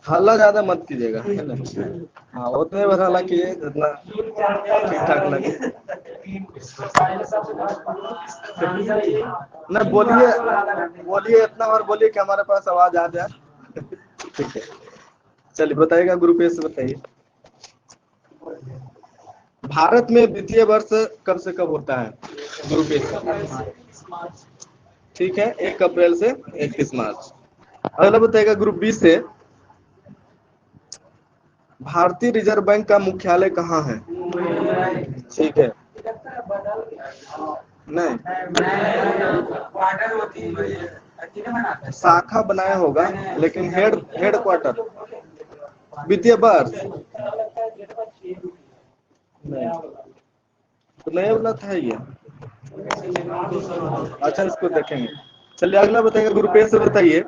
हल्ला ज्यादा मत कीजिएगा, है ना। हाँ, उतने बस हल्ला कीजिए जितना ठीक ठाक लगे। ना बोलिए, बोलिए इतना और बोलिए कि हमारे पास आवाज आ जाए। ठीक है, चलिए बताइएगा ग्रुप ए से बताइए। भारत में वित्तीय वर्ष कब से कब होता है? ग्रुप ए से। ठीक है, 1 अप्रैल से 31 मार्च। अगला बताइएगा ग्रुप बी से। भारतीय रिजर्व बैंक का मुख्यालय कहाँ है? ठीक है, नहीं, शाखा बनाया होगा लेकिन हेड क्वार्टर वित्तीय वर्ष नहीं, तो नया वाला था ये। अच्छा, इसको देखेंगे। चलिए अगला बताइएगा ग्रुप ए से बताइए।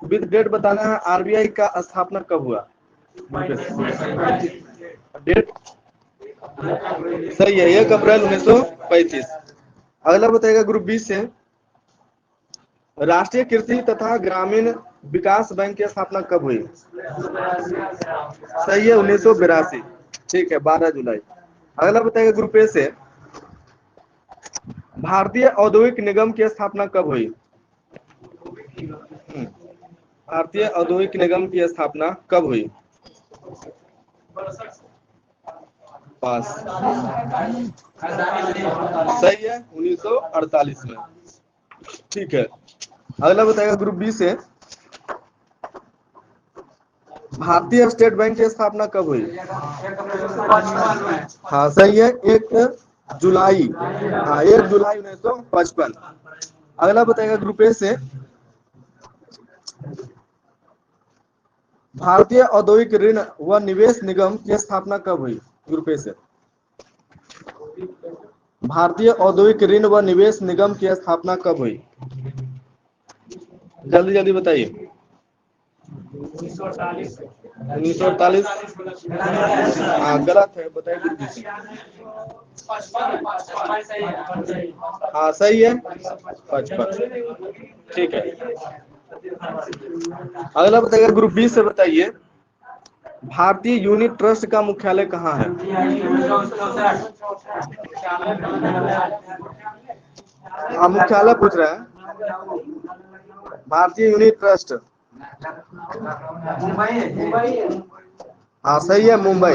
विद डेट बताना है, आरबीआई का स्थापना कब हुआ? डेट सही है, 1 अप्रैल 1935। अगला बताइएगा ग्रुप बी से। राष्ट्रीय कृषि तथा ग्रामीण विकास बैंक की स्थापना कब हुई? सही है, 1982। ठीक है, 12 जुलाई। अगला बताइएगा ग्रुप ए से। भारतीय औद्योगिक निगम की स्थापना कब हुई? भारतीय औद्योगिक निगम की स्थापना कब हुई? पास सही है, 1948 में। ठीक है, अगला बताएगा ग्रुप बी से। भारतीय स्टेट बैंक की स्थापना कब हुई? हाँ सही है, 1 जुलाई। हाँ, 1 जुलाई 1955। अगला बताएगा ग्रुप ए से। भारतीय औद्योगिक ऋण व निवेश निगम की स्थापना कब हुई? ग्रुप ए से। भारतीय औद्योगिक ऋण व निवेश निगम की स्थापना कब हुई? जल्दी जल्दी बताइए। 1948। हाँ गलत है, बताइए ग्रुप बी से। हाँ सही है, 55। ठीक है, अगला बताइएगा ग्रुप बी से बताइए। भारतीय यूनिट ट्रस्ट का मुख्यालय कहाँ है? हाँ, मुख्यालय पूछ रहे हैं। भारतीय यूनिट ट्रस्ट। हाँ सही है, मुंबई।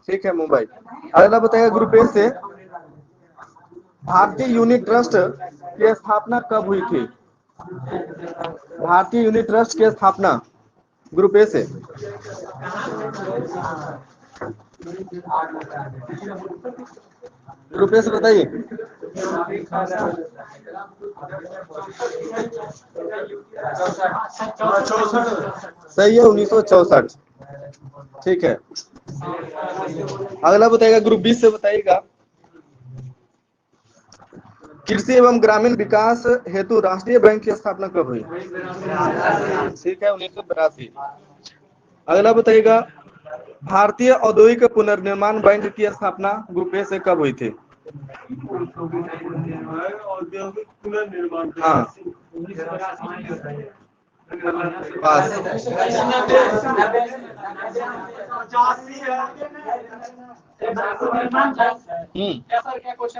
ठीक है, मुंबई। अगला बताइएगा ग्रुप ए से। भारतीय यूनिट ट्रस्ट की स्थापना कब हुई थी? भारतीय यूनिट ट्रस्ट की स्थापना ग्रुप ए से। ग्रुप ए से बताइए। सही है, 1964। ठीक है, अगला बताइएगा ग्रुप बी से बताइएगा। कृषि एवं ग्रामीण विकास हेतु राष्ट्रीय बैंक की स्थापना कब हुई? ठीक है, 1982। अगला बताइएगा। भारतीय औद्योगिक पुनर्निर्माण बैंक की स्थापना ग्रुप ए से कब हुई थी? औद्योगिक पुनर्निर्माण, हाँ पास।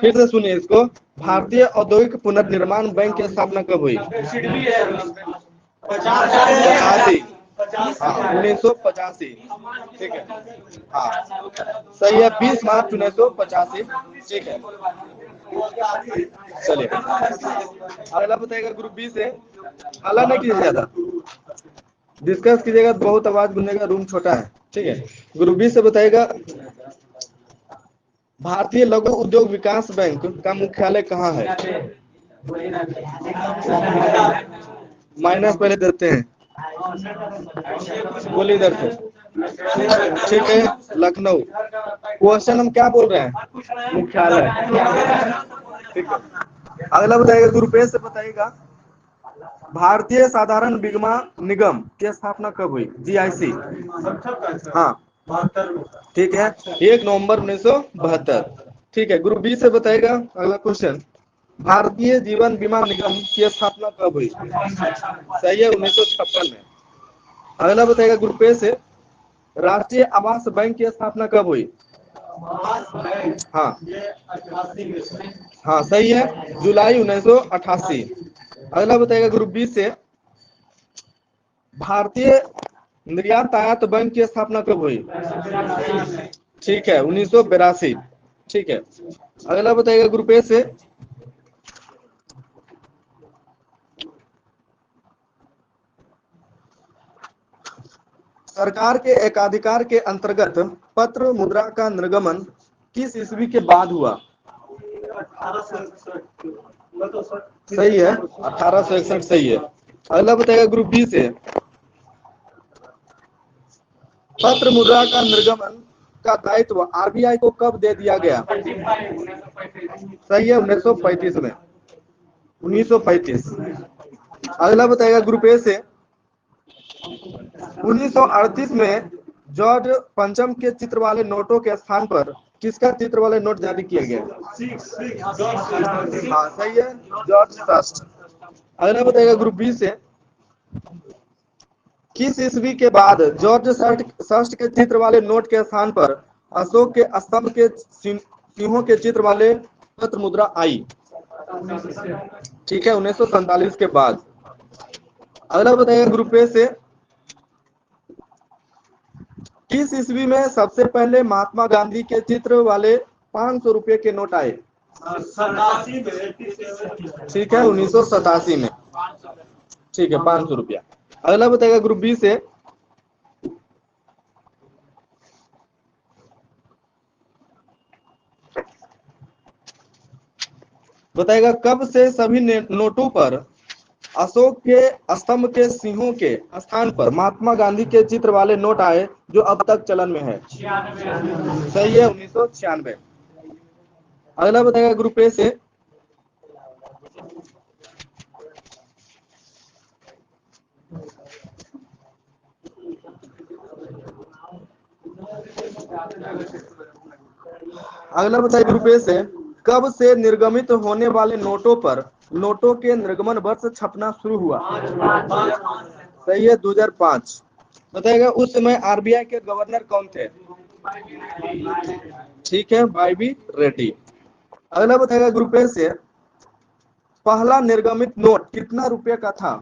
फिर से सुनिए इसको। भारतीय औद्योगिक पुनर्निर्माण बैंक की स्थापना कब हुई? 85। हाँ, 1985। ठीक है, हाँ सही है, 20 मार्च 1985। ठीक है, चलिए अगला बताइएगा ग्रुप बी से। हल्ला नहीं कीजिए ज्यादा, डिस्कस कीजिएगा, बहुत आवाज गूंजेगा, रूम छोटा है। ठीक है, ग्रुप बी से बताइएगा। भारतीय लघु उद्योग विकास बैंक का मुख्यालय कहाँ है? माइनस पहले देते हैं, बोलिए इधर से। ठीक है, लखनऊ। क्वेश्चन हम क्या बोल रहे हैं? मुख्यालय। ठीक है, अगला बताइएगा ग्रुप ए से बताइएगा। भारतीय साधारण बीमा निगम की स्थापना कब हुई? जीआईसी। हाँ ठीक है, 1 नवंबर 1972। ठीक है, ग्रुप बी से बताएगा अगला क्वेश्चन। भारतीय जीवन बीमा निगम की स्थापना कब हुई? सही है, 1956 में। अगला बताएगा ग्रुप ए से, राष्ट्रीय आवास बैंक की स्थापना कब हुई? हाँ हाँ सही है, जुलाई 1988। अगला बताएगा ग्रुप बी से, भारतीय निर्यात आयात बैंक की स्थापना कब हुई? ठीक है, 1982। ठीक है। अगला बताएगा ग्रुप ए से, सरकार के एकाधिकार के अंतर्गत पत्र मुद्रा का निर्गमन किस ईस्वी के बाद हुआ? सही है, 1861 सही है। अगला बताएगा ग्रुप बी से, पत्र मुद्रा का निर्गमन का दायित्व आरबीआई को कब दे दिया गया? सही है, 1935 में, 1935। अगला बताएगा ग्रुप ए से, 1938 में जॉर्ज पंचम के चित्र वाले नोटों के स्थान पर किसका चित्र वाले नोट जारी किया गया? हाँ सही है, जॉर्ज फर्स्ट। अगला बताएगा ग्रुप बी से, किस ईस्वी के बाद जॉर्ज षष्ठ के चित्र वाले नोट के स्थान पर अशोक के स्तंभ के सिंहों के चित्र वाले पत्र मुद्रा आई? ठीक है, 1947 के बाद। अगला बताइए ग्रुप ए से, किस ईस्वी में सबसे पहले महात्मा गांधी के चित्र वाले 500 रुपए के नोट आए? ठीक है, 1987 में। ठीक है, 500 रुपया। अगला बताएगा ग्रुप बी से, बताएगा कब से सभी नोटों पर अशोक के स्तंभ के सिंहों के स्थान पर महात्मा गांधी के चित्र वाले नोट आए जो अब तक चलन में है? सही है, 1996। अगला बताएगा ग्रुप ए से, अगला बताइए ग्रुप ए से, कब से निर्गमित होने वाले नोटों पर नोटों के निर्गमन वर्ष छपना शुरू हुआ? सही है, 2005। बताएगा उस समय आरबीआई के गवर्नर कौन थे? ठीक है, वाई.बी. रेड्डी। अगला बताएगा ग्रुप ए से, पहला निर्गमित नोट कितना रुपए का था?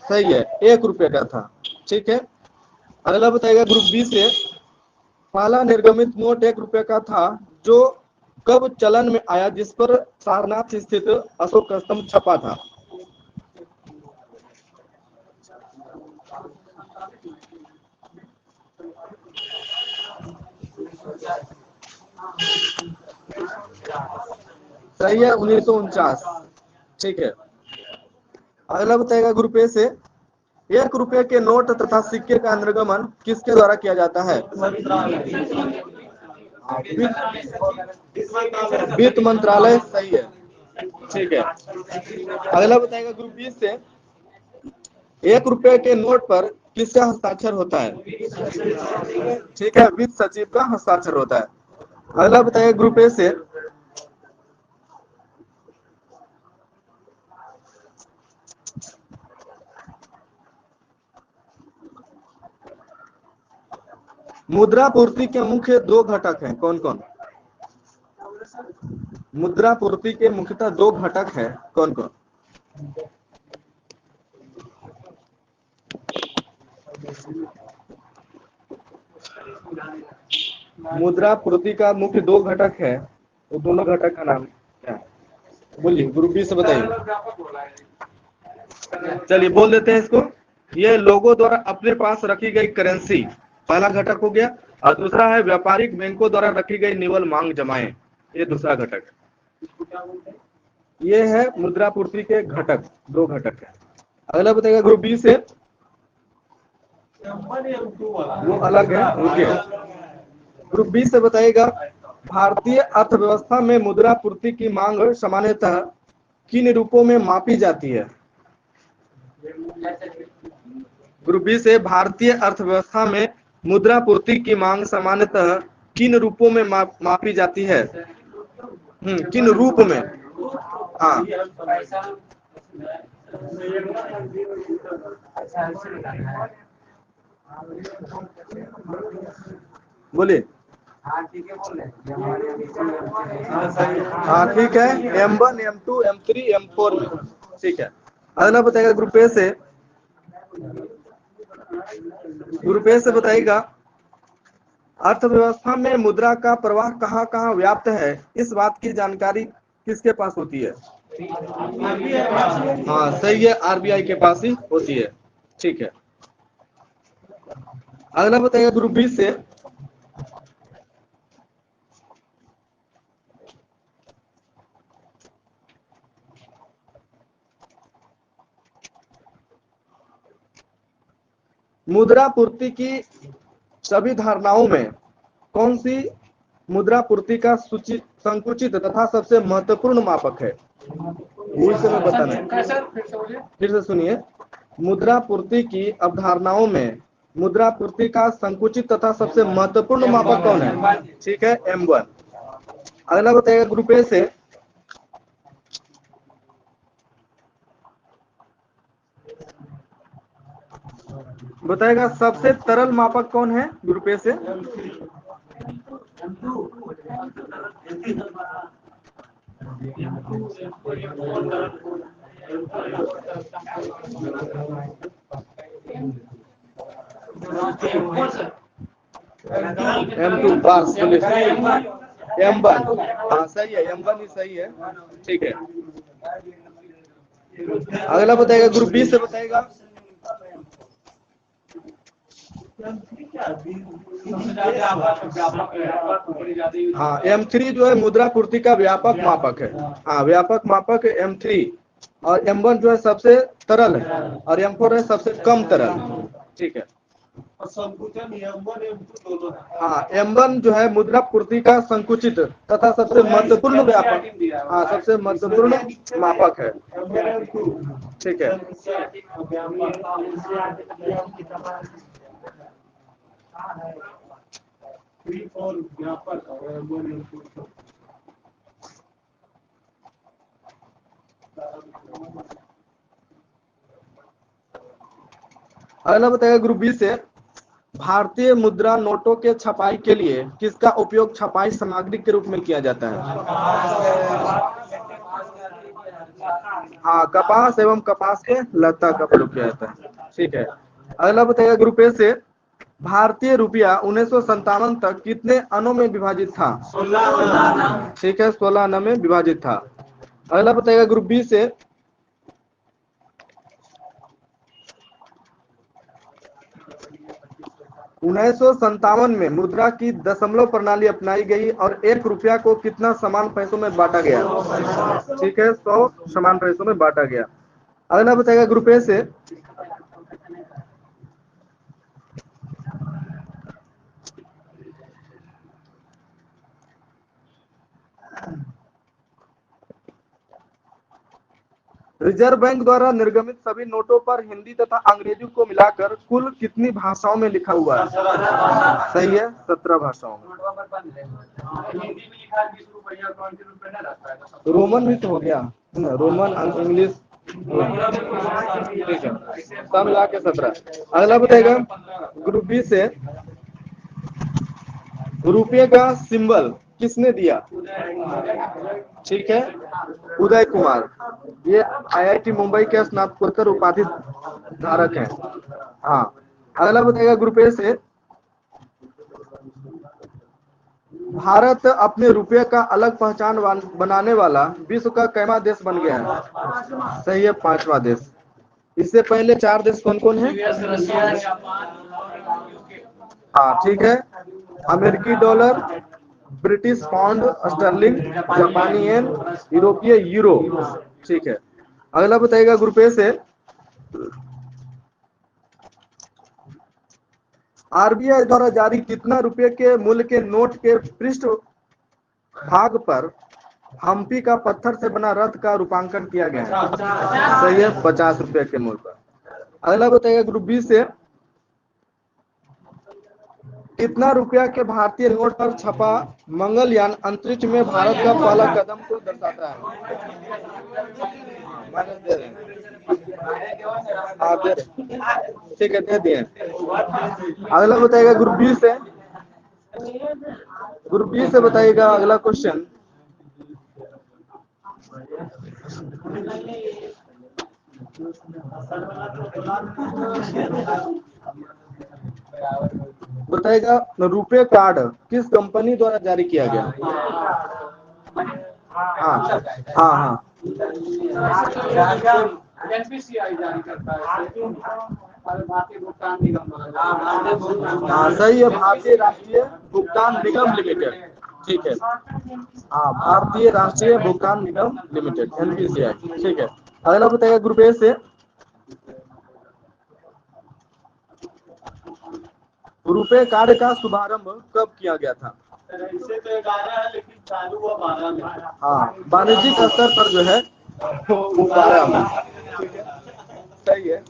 सही है, 1 रुपए का था। ठीक है। अगला बताएगा ग्रुप बी से, पहला निर्गमित नोट 1 रुपए का था जो कब चलन में आया जिस पर सारनाथ स्थित अशोक स्तंभ छपा था? सही है, 1949। ठीक है। अगला बताएगा ग्रुप ए से, 1 रुपए के नोट तथा सिक्के का निर्गमन किसके द्वारा किया जाता है? वित्त मंत्रालय। सही है। ठीक है। अगला बताएगा ग्रुप बी से, 1 रुपए के नोट पर किसका हस्ताक्षर होता है? ठीक है, वित्त सचिव का हस्ताक्षर होता है। अगला बताएगा ग्रुप ए से, मुद्रा पूर्ति के मुख्य 2 घटक हैं, कौन कौन? मुद्रा पूर्ति के मुख्यतः 2 घटक हैं, कौन कौन? मुद्रा पूर्ति का मुख्य 2 घटक है, वो दोनों घटक का नाम क्या है? बोलिए, ग्रुप बी से बताइए। चलिए बोल देते हैं इसको। ये लोगों द्वारा अपने पास रखी गई करेंसी पहला घटक हो गया, और दूसरा है व्यापारिक बैंकों द्वारा रखी गई निवल मांग जमाएं, ये दूसरा घटक। ये है मुद्रा पूर्ति के घटक, 2 घटक है। अगला बताएगा ग्रुप बी से, वो अलग है, रुकिए। ग्रुप बी से बताइएगा, भारतीय अर्थव्यवस्था में मुद्रा पूर्ति की मांग सामान्यतः किन रूपों में मापी जाती है? ग्रुप बी से, भारतीय अर्थव्यवस्था में मुद्रा पूर्ति की मांग सामान्यतः किन रूपों में मापी जाती है? किन रूप में? हाँ, बोलिए। हाँ ठीक है, बोल रहे हाँ ठीक है, M1 M2 M3 M4 में। ठीक है, अगला बताएगा ग्रुप ए से बताइएगा, अर्थव्यवस्था में मुद्रा का प्रवाह कहाँ कहाँ व्याप्त है, इस बात की जानकारी किसके पास होती है? हाँ सही है, RBI के पास ही होती है। ठीक है, अगला बताइएगा ग्रुप बी से, मुद्रा पूर्ति की सभी धारणाओं में कौन सी मुद्रा पूर्ति का संकुचित तथा सबसे महत्वपूर्ण मापक है? इसे मैं बताना है, फिर से सुनिए। मुद्रा पूर्ति की अवधारणाओं में मुद्रा पूर्ति का संकुचित तथा सबसे महत्वपूर्ण मापक कौन है? ठीक है, M1। अगला बताइएगा ग्रुप ए से, बताएगा सबसे तरल मापक कौन है ग्रुप ए से? M2 पास, M1। हाँ सही है, M1 ही सही है। ठीक है, अगला बताएगा ग्रुप बी से, बताएगा हाँ M3 जो है मुद्रा पूर्ति का व्यापक मापक है। हाँ व्यापक मापक M3, और M1 जो है सबसे तरल है, और M4 है सबसे कम तरल। ठीक है, हाँ M1 जो है मुद्रा पूर्ति का संकुचित तथा सबसे महत्वपूर्ण व्यापक, हाँ सबसे महत्वपूर्ण मापक है। ठीक है, अगला बताएगा ग्रुप बी से, भारतीय मुद्रा नोटों के छपाई के लिए किसका उपयोग छपाई सामग्री के रूप में किया जाता है? हाँ कपास एवं कपास के लता का प्रयोग किया जाता है। ठीक है, अगला बताइएगा ग्रुप ए से, भारतीय रुपया 1957 तक कितने अनों में विभाजित था? 16। ठीक है, 16 अना में विभाजित था। अगला बताइएगा ग्रुप बी से, 1957 में मुद्रा की दशमलव प्रणाली अपनाई गई और 1 रुपया को कितना समान पैसों में बांटा गया? ठीक है, 100 समान पैसों में बांटा गया। अगला बताएगा ग्रुप ए से, रिजर्व बैंक द्वारा निर्गमित सभी नोटों पर हिंदी तथा अंग्रेजी को मिलाकर कुल कितनी भाषाओं में लिखा हुआ है? सही है, 17 भाषाओं में। रोमन भी तो हो गया, रोमन इंग्लिश, ठीक है, सब मिला के 17। अगला बताएगा ग्रुप बी से, रुपये का सिंबल किसने दिया? ठीक है, उदय कुमार, ये IIT मुंबई के स्नातकोत्तर उपाधि धारक हैं। हाँ, अगला बताएगा ग्रुप ए से, भारत अपने रुपये का अलग पहचान बनाने वाला विश्व का कैवा देश बन गया है? सही है, 5वां देश। इससे पहले 4 देश कौन कौन है? हाँ ठीक है, अमेरिकी डॉलर, ब्रिटिश पाउंड स्टर्लिंग, जापानी येन, यूरोपीय यूरो। ठीक है, अगला बताइएगा ग्रुप ए से, RBI द्वारा जारी कितना रुपए के मूल्य के नोट के पृष्ठ भाग पर हम्पी का पत्थर से बना रथ का रूपांकन किया गया है? सही है, 50 रुपए के मूल्य पर। अगला बताइएगा ग्रुप बी से, कितना रुपया के भारतीय नोट पर छपा मंगलयान अंतरिक्ष में भारत का पहला कदम को दर्शाता है? हाँ दे रहे। ठीक है, दे दिए। अगला बताइएगा ग्रुप बी से। ग्रुप बी से बताइएगा अगला क्वेश्चन। बताइएगा रुपे कार्ड किस कंपनी द्वारा जारी किया गया? हाँ हाँ हाँ एनपीसीआई जारी करता है और भारतीय भुगतान निगम। हाँ सही है, भारतीय राष्ट्रीय भुगतान निगम लिमिटेड। ठीक है, हाँ भारतीय राष्ट्रीय भुगतान निगम लिमिटेड एनपीसीआई। ठीक है, अगला बताइएगा ग्रुप ए से। रुपे कार्ड का शुभारंभ कब किया गया था? इससे तो 11 है लेकिन चालू हुआ 12 में। हाँ वाणिज्यिक स्तर पर जो है वो 12 में। ठीक है, सही है।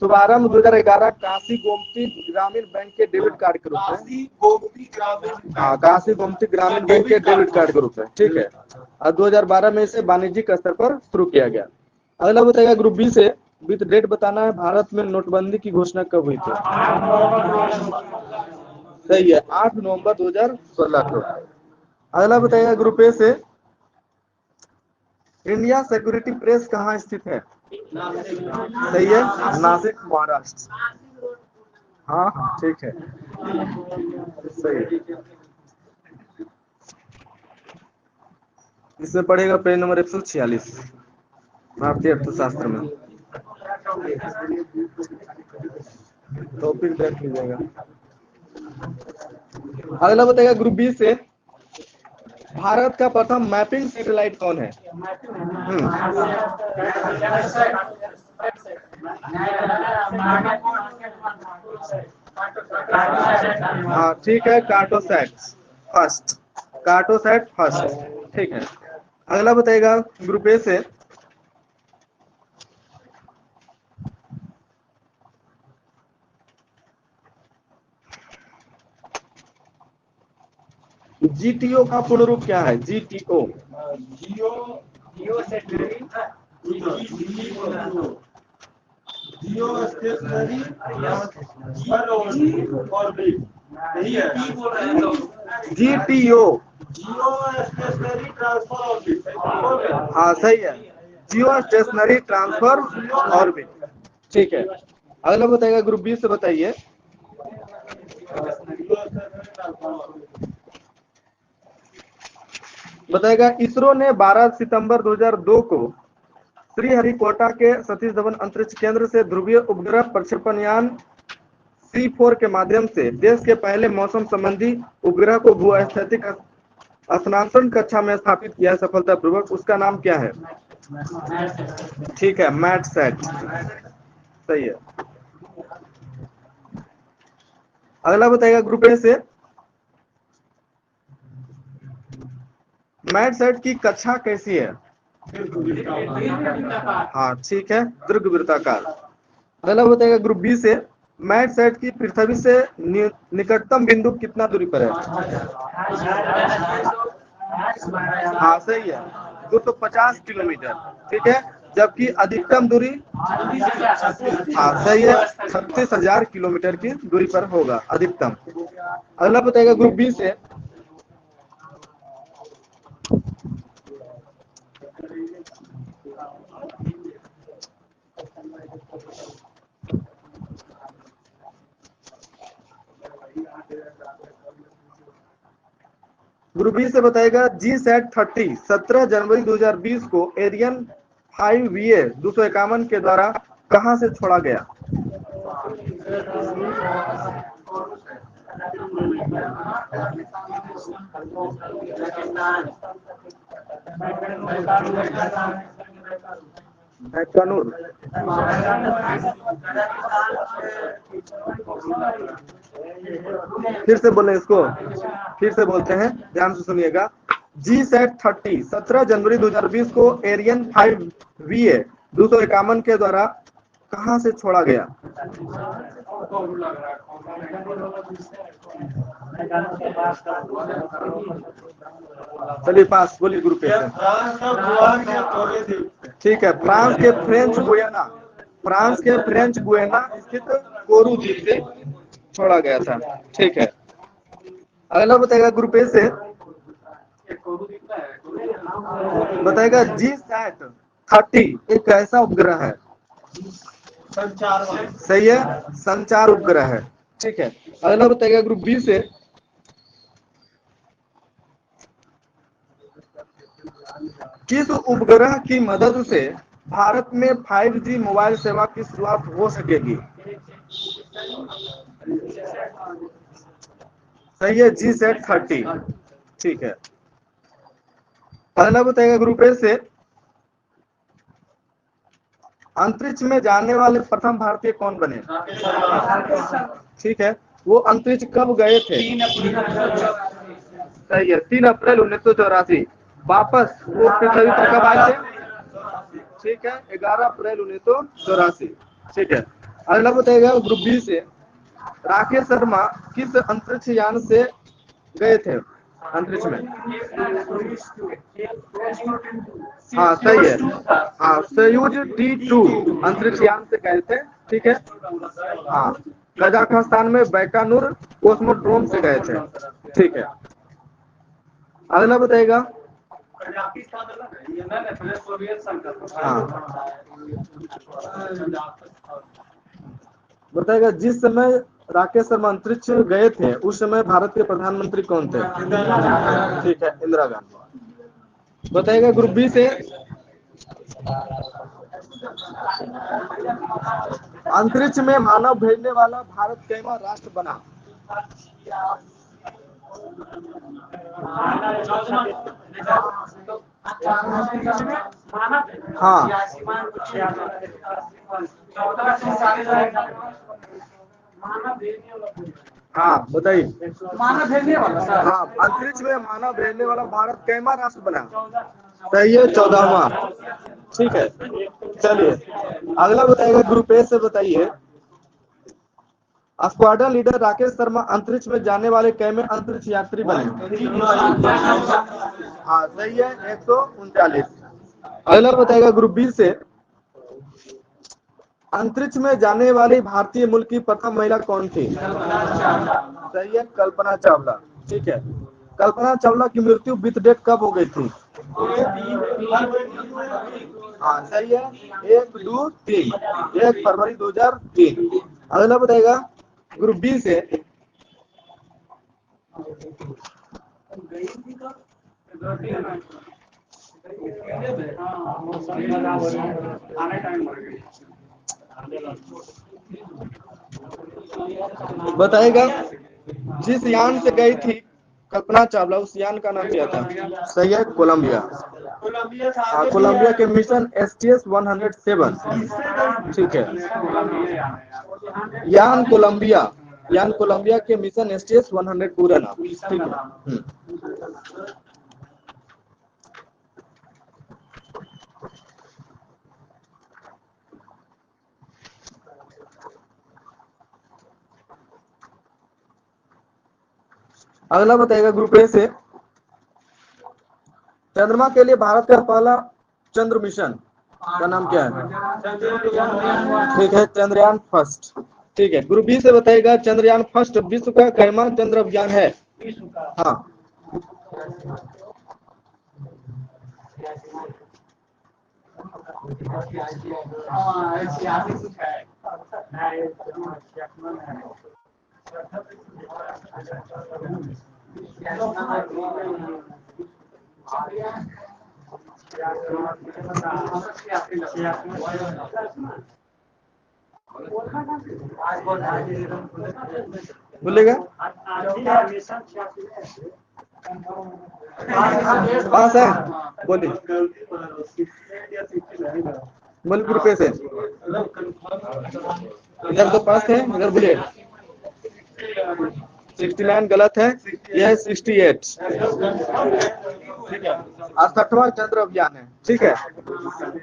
शुभारंभ 2011 काशी गोमती ग्रामीण बैंक के डेबिट कार्ड के रूप में। हाँ काशी गोमती ग्रामीण बैंक के डेबिट कार्ड के रूप में। ठीक है, और 2012 में इसे वाणिज्यिक स्तर पर शुरू किया गया। अगला बताइएगा ग्रुप बी से। विथ डेट बताना है, भारत में नोटबंदी की घोषणा कब हुई थी? सही है, 8 नवंबर 2016 को। अगला बताइएगा ग्रुप ए से। इंडिया सिक्योरिटी प्रेस कहाँ स्थित है? सही है, नासिक महाराष्ट्र। हाँ हाँ ठीक है, सही है। इसमें पढ़ेगा पेज नंबर 146 भारतीय अर्थशास्त्र में। टॉपिक देख लीजिएगा। अगला बताइएगा ग्रुप बी से। भारत का प्रथम मैपिंग सैटेलाइट कौन है? हाँ ठीक है, कार्टोसैट फर्स्ट। कार्टोसैट फर्स्ट। ठीक है, अगला बताइएगा ग्रुप ए से। जीटीओ का पूर्ण रूप क्या है? जीटीओ जियो सेटेलाइट जियो स्टेशनरी ऑर्बिट। यही है जीटीओ। जियो स्टेशनरी ट्रांसफर ऑर्बिट। हाँ सही है, जियो स्टेशनरी ट्रांसफर ऑर्बिट। ठीक है, अगला बताइएगा ग्रुप बी से। बताइए बताएगा इसरो ने 12 सितंबर 2002 को श्रीहरिकोटा के सतीश धवन अंतरिक्ष केंद्र से ध्रुवीय उपग्रह प्रक्षेपण यान C4 के माध्यम से देश के पहले मौसम संबंधी उपग्रह को भूस्थैतिक स्थानांतरण कक्षा में स्थापित किया सफलतापूर्वक। उसका नाम क्या है? ठीक है, मैटसैट। सही है। अगला बताइएगा ग्रुप ए से। मैटसैट की कक्षा कैसी है? हाँ ठीक है, दीर्घवृत्ताकार। अगला बताइएगा ग्रुप बी से। मैटसैट की पृथ्वी से निकटतम बिंदु कितना दूरी पर है? हाँ सही है, 250 किलोमीटर। ठीक है, जबकि अधिकतम दूरी हाँ सही है, 36,000 किलोमीटर की दूरी पर होगा अधिकतम। अगला बताइएगा ग्रुप बी से। ग्रुप बी से बताएगा GSAT-30 17 जनवरी 2020 को एरियन 5VA 251 के द्वारा कहां से छोड़ा गया? बैकानूर। फिर से बोले इसको, फिर से बोलते हैं, ध्यान से सुनिएगा। GSAT-30 17 जनवरी 2020 को एरियन 5VA 251 के द्वारा कहां से छोड़ा गया? चलिए पास, बोलिए ग्रुप ए से। ठीक है, फ्रांस के फ्रेंच गुयाना फ्रांस के फ्रेंच गुयाना स्थित कोरू द्वीप से छोड़ा गया था। ठीक है, अगला बताएगा ग्रुप ए से, बताएगा GSAT-30 एक ऐसा उपग्रह है, सही है, संचार उपग्रह है। ठीक है, अगला बताएगा ग्रुप बी से, किस उपग्रह की मदद से भारत में 5G मोबाइल सेवा की शुरुआत हो सकेगी? सही है, GSAT-30। ठीक है, अगला बताएगा ग्रुप ए से, अंतरिक्ष में जाने वाले प्रथम भारतीय कौन बने? ठीक है, वो अंतरिक्ष कब गए थे? सही है, 3 अप्रैल 1984। वापस वो पृथ्वी पर कब आए थे? ठीक है, 11 अप्रैल 1984। ठीक है, अगला बताएगा ग्रुप बी से, राकेश शर्मा किस अंतरिक्ष यान से गए थे अंतरिक्ष में? हाँ सही है, हाँ सोयूज T2 अंतरिक्ष यान से गए थे। ठीक है, हाँ कजाकिस्तान में बैकानूर कोस्मोड्रोम से गए थे। ठीक है, अगला बताएगा, हाँ बताएगा, जिस समय राकेश शर्मा अंतरिक्ष गए थे उस समय भारत के प्रधानमंत्री कौन थे? ठीक है, इंदिरा गांधी। बताएगा ग्रुप बी से, अंतरिक्ष में मानव भेजने वाला भारत कैवा राष्ट्र बना? हाँ हाँ बताइए, मानव भेजने वाला सर, हाँ अंतरिक्ष में मानव भेजने वाला भारत कैवा राष्ट्र बना? सही है, 14वां। ठीक है, चलिए अगला बताएगा ग्रुप ए से, बताइए, स्क्वाड्रन लीडर राकेश शर्मा अंतरिक्ष में जाने वाले कैमे अंतरिक्ष यात्री बने? हाँ सही है, 139। अगला बताएगा ग्रुप बी से, अंतरिक्ष में जाने वाली भारतीय मूल की प्रथम महिला कौन थी? सही है, कल्पना चावला। ठीक है, कल्पना चावला की मृत्यु बीत डेट कब हो गई थी? हाँ सही है, 1, 2, 3, 1 फरवरी 2003। अगला बताएगा ग्रुप बी से, बताएगा, जिस यान से गई थी कल्पना चावला उस यान का नाम क्या था? सही है, कोलंबिया। हाँ, कोलंबिया के मिशन STS-107। ठीक है, यान कोलंबिया के मिशन STS-100 पूरा नाम। ठीक है, अगला बताएगा ग्रुप ए से, चंद्रमा के लिए भारत का पहला चंद्र मिशन का नाम क्या है? ठीक है, चंद्रयान फर्स्ट। ठीक है, ग्रुप बी से बताएगा, चंद्रयान फर्स्ट विश्व का कैमा चंद्र अभियान है? हाँ बोलेगा, पास है, बोलिए बोल ग्रुप ए से, इधर तो पास है, इधर बोलिए। 69 गलत है, यह है 68। 68वां चंद्र अभियान है। ठीक है,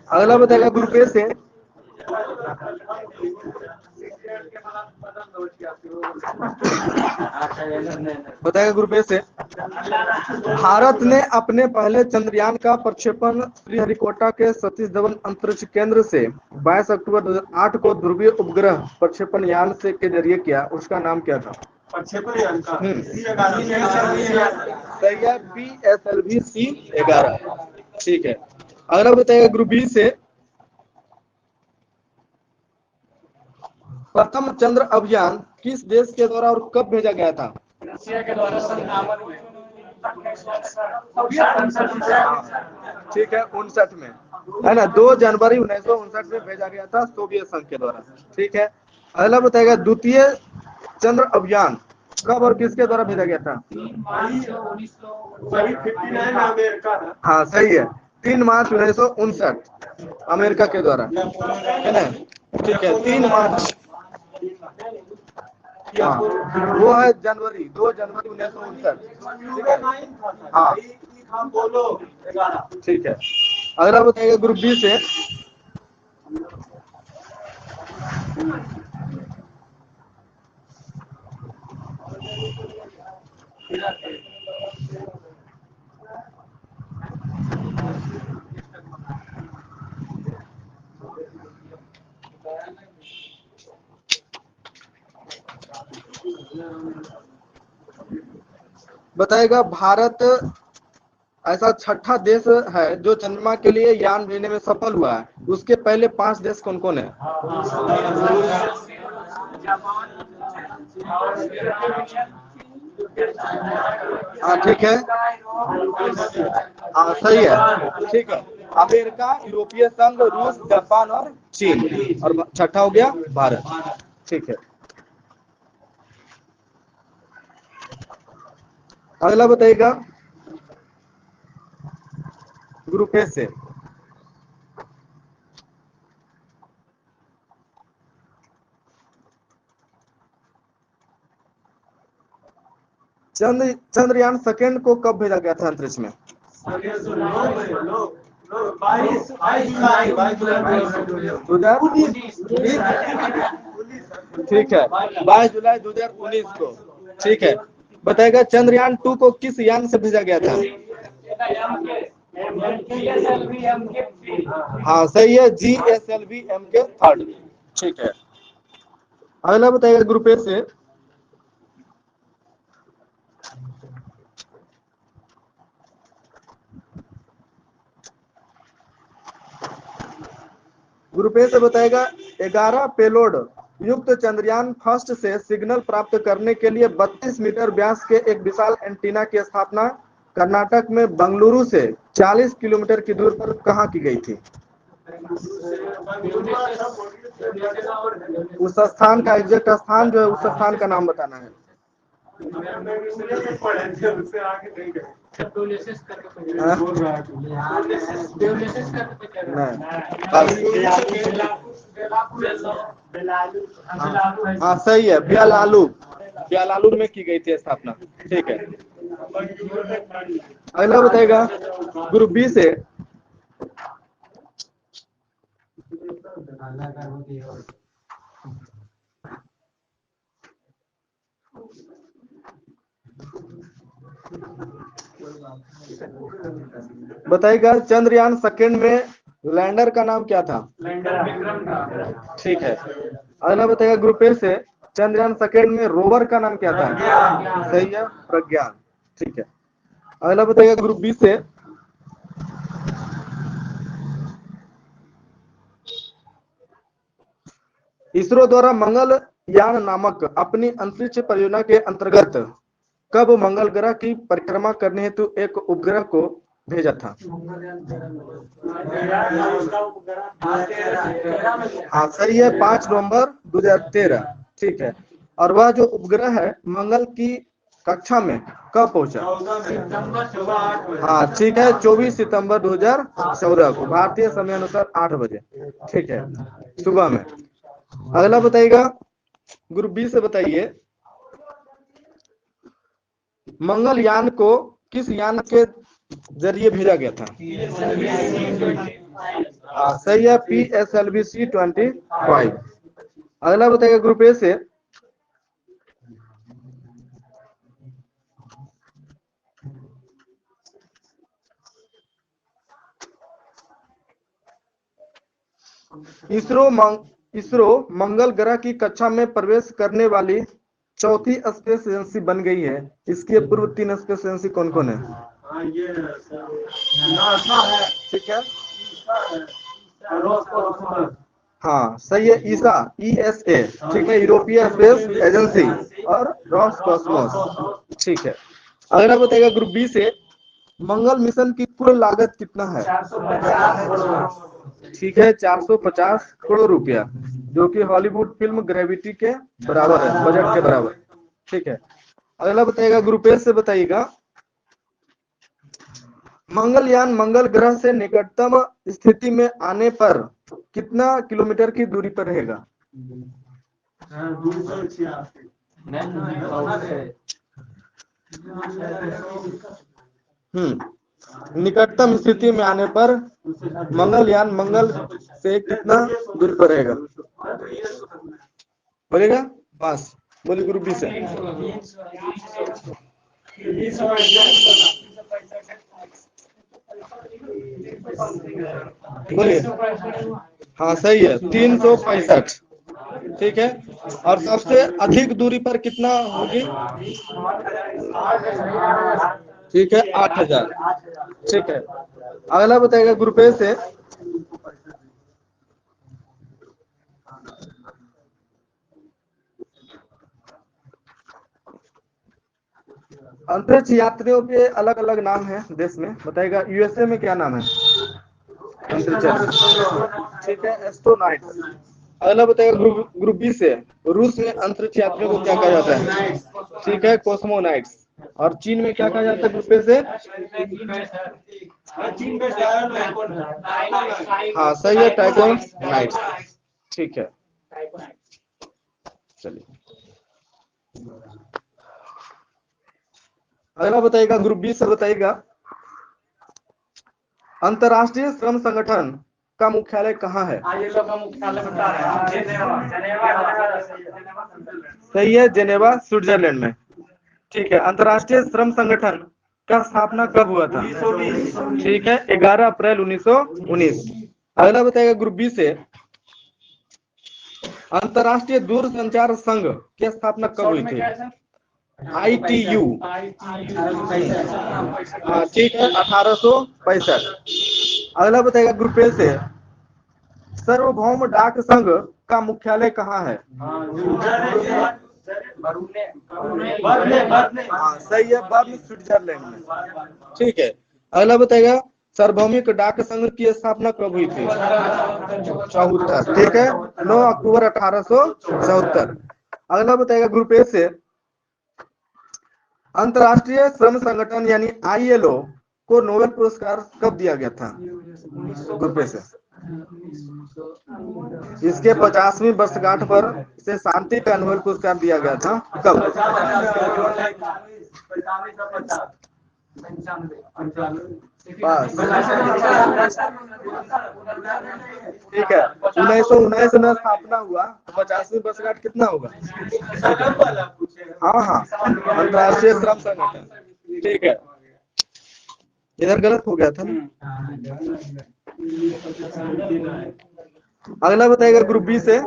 अगला बताएगा ग्रुप ए से, बताएगा ग्रुप ए से, भारत ने अपने पहले चंद्रयान का प्रक्षेपण श्रीहरिकोटा के सतीश धवन अंतरिक्ष केंद्र से 22 अक्टूबर 2008 को ध्रुवीय उपग्रह प्रक्षेपण यान से के जरिए किया। उसका नाम क्या था? प्रक्षेपण यान का सही है, PSLV-C11। ठीक है, अगला बताइएगा ग्रुप बी से। प्रथम चंद्र अभियान किस देश के द्वारा और कब भेजा गया था? रशिया के द्वारा सन 51 में। ठीक है, 59 में, है ना, 2 जनवरी 1959 में भेजा गया था सोवियत संघ के द्वारा। ठीक है, अगला बताएगा द्वितीय चंद्र अभियान कब और किसके द्वारा भेजा गया था? 59 में अमेरिका था। हाँ सही है, 3 मार्च 1959 अमेरिका के द्वारा, है ना। ठीक है, 3 मार्च, हाँ वो है जनवरी, 2 जनवरी 1959। हाँ ठीक है, अगला बताइएगा ग्रुप बी से। बताएगा भारत ऐसा छठा देश है जो चंद्रमा के लिए यान भेजने में सफल हुआ है। उसके पहले 5 देश कौन कौन है? हाँ ठीक है, हाँ सही है, ठीक है, अमेरिका, यूरोपीय संघ, रूस, जापान और चीन, और छठा हो गया भारत। ठीक है, अगला बताइएगा ग्रुप ए से। चंद्रयान सेकेंड को कब भेजा गया था अंतरिक्ष में? 2019। ठीक है, 22 जुलाई 2019 को। ठीक है, बताएगा चंद्रयान 2 को किस यान से भेजा गया था? हाँ सही है, GSLV-MK3। ठीक है, अगला बताइएगा ग्रुप ए से। ग्रुप ए से बताएगा 11 पेलोड युक्त चंद्रयान फर्स्ट से सिग्नल प्राप्त करने के लिए 32 मीटर व्यास के एक विशाल एंटीना की स्थापना कर्नाटक में बंगलुरु से 40 किलोमीटर की दूरी पर कहाँ की गई थी? उस स्थान का एग्जैक्ट स्थान जो है, उस स्थान का नाम बताना है। हाँ सही है, ब्यालालू में की गई थी स्थापना। ठीक है, अगला बताएगा ग्रुप बी से। बताइएगा चंद्रयान सेकेंड में लैंडर का नाम क्या था? ठीक है, अगला बताइएगा ग्रुप ए से चंद्रयान सेकेंड में रोवर का नाम क्या था? सही है, प्रज्ञान। ठीक है, अगला बताइएगा ग्रुप बी से। इसरो द्वारा मंगल यान नामक अपनी अंतरिक्ष परियोजना के अंतर्गत कब मंगल ग्रह की परिक्रमा करने हेतु एक उपग्रह को भेजा था? हाँ सही है, 5 नवंबर 2013। ठीक है, और वह जो उपग्रह है मंगल की कक्षा में कब पहुंचा? हाँ ठीक है, 24 सितंबर 2014 को भारतीय समय अनुसार 8 बजे। ठीक है, सुबह में। अगला बताइएगा ग्रुप बी से। बताइए मंगलयान को किस यान के जरिए भेजा गया था? सही है, PSLV-C25। अगला बताइएगा ग्रुप ए से। इसरो मंगल ग्रह की कक्षा में प्रवेश करने वाली चौथी स्पेस एजेंसी बन गई है। इसके पूर्व 3 स्पेस एजेंसी कौन कौन है? हाँ, ये नासा है। ठीक है, रोस्कोसमोस। हाँ सही है, ईसा ESA, ठीक है, यूरोपीय स्पेस एजेंसी, और रॉसकॉस्मोस। ठीक है, अगला बताएगा ग्रुप बी से, मंगल मिशन की कुल लागत कितना है? 450 करोड़। ठीक है, 450 करोड़ रुपया, जो कि हॉलीवुड फिल्म ग्रेविटी के बराबर है, बजट के बराबर। ठीक है, अगला बताइएगा ग्रुप ए से, बताइएगा मंगलयान मंगल ग्रह से निकटतम स्थिति में आने पर कितना किलोमीटर की दूरी पर रहेगा? 286। निकटतम स्थिति में आने पर मंगलयान मंगल से कितना दूरी पर रहेगा? बोलेगा बस, बोले ग्रुप बी से। बोलिए। हाँ सही है, 365। ठीक है, और सबसे अधिक दूरी पर कितना होगी? ठीक है, 8000। ठीक है, अगला बताएगा ग्रुप ए से, अंतरिक्ष यात्रियों के अलग अलग नाम है देश में, बताएगा USA में क्या नाम है अंतरिक्ष? ठीक है, एस्ट्रोनॉट। अगला बताएगा ग्रुप बी से, रूस में अंतरिक्ष यात्रियों को क्या कहा जाता है? ठीक है, कॉस्मोनाइट्स। और चीन में क्या कहा जाता है ग्रुप ए से? हाँ सही है, टाइकोनाइट्स। ठीक है, चलिए अगला बताइएगा ग्रुप बी से, बताइएगा अंतर्राष्ट्रीय श्रम संगठन का मुख्यालय कहाँ है? ये लोग का मुख्यालय बता रहे हैं। सही है, जेनेवा स्विट्जरलैंड में। ठीक है, अंतर्राष्ट्रीय श्रम संगठन का स्थापना कब हुआ था? ठीक है, 11 अप्रैल 1919। अगला बताइएगा ग्रुप बी से, अंतर्राष्ट्रीय दूरसंचार संघ की स्थापना कब हुई थी? ITU। ठीक है, 1865। अगला बताइएगा ग्रुप ए से, सार्वभौम डाक संघ का मुख्यालय कहाँ है? हाँ सही है, बर्न स्विट्जरलैंड में। ठीक है, अगला बताइएगा सार्वभौमिक डाक संघ की स्थापना कब हुई थी? 74। ठीक है, 9 अक्टूबर 1874। अगला बताइएगा ग्रुप ए से, अंतर्राष्ट्रीय श्रम संगठन यानी ILO को नोबेल पुरस्कार कब दिया गया था? ग्रुप ए से, इसके 50वीं वर्षगांठ पर इसे शांति का नोबेल पुरस्कार दिया गया था, कब? बस ठीक है, 1919 में स्थापना हुआ, 50वीं वर्षगांठ कितना होगा? हाँ, अंतर्राष्ट्रीय श्रम संगठन। ठीक है, इधर गलत हो गया था ना। अगला बताइएगा ग्रुप बी से,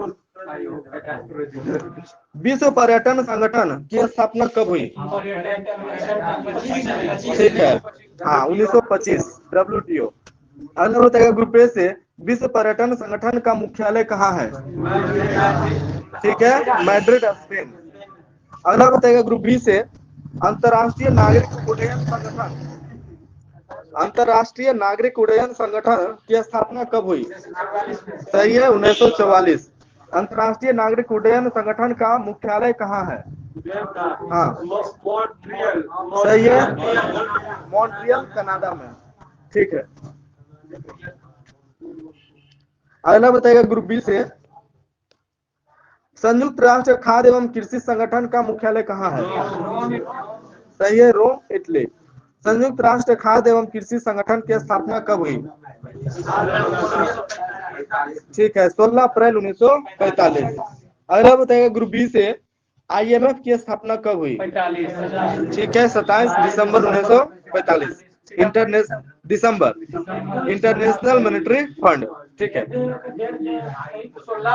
विश्व पर्यटन संगठन की स्थापना कब हुई? ठीक है, हाँ 1925, WTO। अगला बताइएगा ग्रुप ए से, विश्व पर्यटन संगठन का मुख्यालय कहाँ है? ठीक है, मैड्रिड, स्पेन। अगला बताइएगा ग्रुप बी से, अंतर्राष्ट्रीय नागरिक उड्डयन संगठन की स्थापना कब हुई? सही है, 1944। अंतर्राष्ट्रीय नागरिक उड्डयन संगठन का मुख्यालय कहाँ है? हाँ सही है, मॉन्ट्रियल, कनाडा में। ठीक है, अगला बताइएगा ग्रुप बी से, संयुक्त राष्ट्र खाद्य एवं कृषि संगठन का मुख्यालय कहाँ है? सही है, रोम, इटली। संयुक्त राष्ट्र खाद्य एवं कृषि संगठन की स्थापना कब हुई? ठीक है, 16 अप्रैल 1945। अगला बताइएगा ग्रुप बी से, IMF की स्थापना कब हुई? ठीक है, 27 दिसंबर 1945। International monetary fund. ठीक है।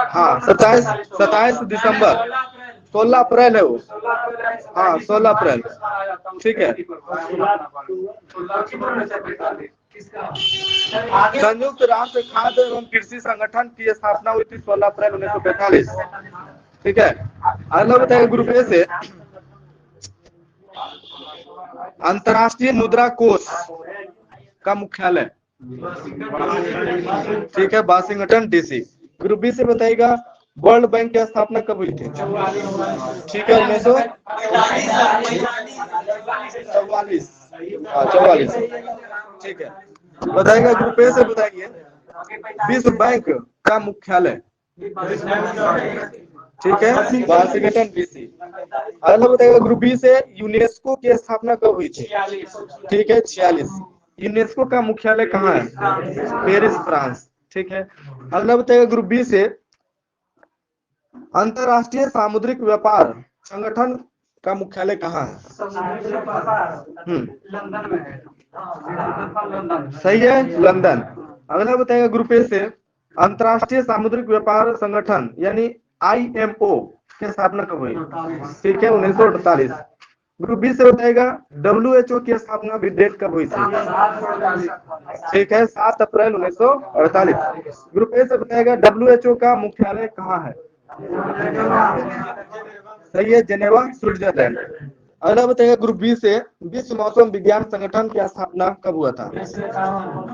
हाँ 27 दिसंबर, 16 अप्रैल है वो। हाँ 16 अप्रैल, ठीक है। संयुक्त राष्ट्र खाद्य एवं कृषि संगठन की स्थापना हुई थी 16 अप्रैल 1945, ठीक है। अगला बताइए ग्रुप ए से, अंतर्राष्ट्रीय मुद्रा कोष का मुख्यालय, ठीक है, वाशिंगटन डीसी। ग्रुप बी से बताइएगा वर्ल्ड बैंक की स्थापना कब हुई थी, ठीक है, 1944, ठीक है। बताइएगा ग्रुप ए से बताइए विश्व बैंक का मुख्यालय, ठीक है, वाशिंगटन डीसी। अगला बताइएगा ग्रुप बी से यूनेस्को की स्थापना कब हुई थी, ठीक है, 46। यूनेस्को का मुख्यालय कहाँ है, पेरिस, फ्रांस, ठीक है। अगला बताइएगा ग्रुप बी से अंतरराष्ट्रीय सामुद्रिक व्यापार संगठन का मुख्यालय कहाँ है, सही है, लंदन। अगला बताइएगा ग्रुप ए से अंतरराष्ट्रीय सामुद्रिक व्यापार संगठन यानी IMO की स्थापना कब हुई, ठीक है, 1948। ग्रुप बी से बताएगा WHO की स्थापना भी डेट कब हुई थी, ठीक है, 7 अप्रैल 1948। ग्रुप ए से बताएगा WHO का मुख्यालय कहाँ है, सही है, जेनेवा, स्विट्जरलैंड। अगला बताइएगा ग्रुप बी से विश्व मौसम विज्ञान संगठन की स्थापना कब हुआ था,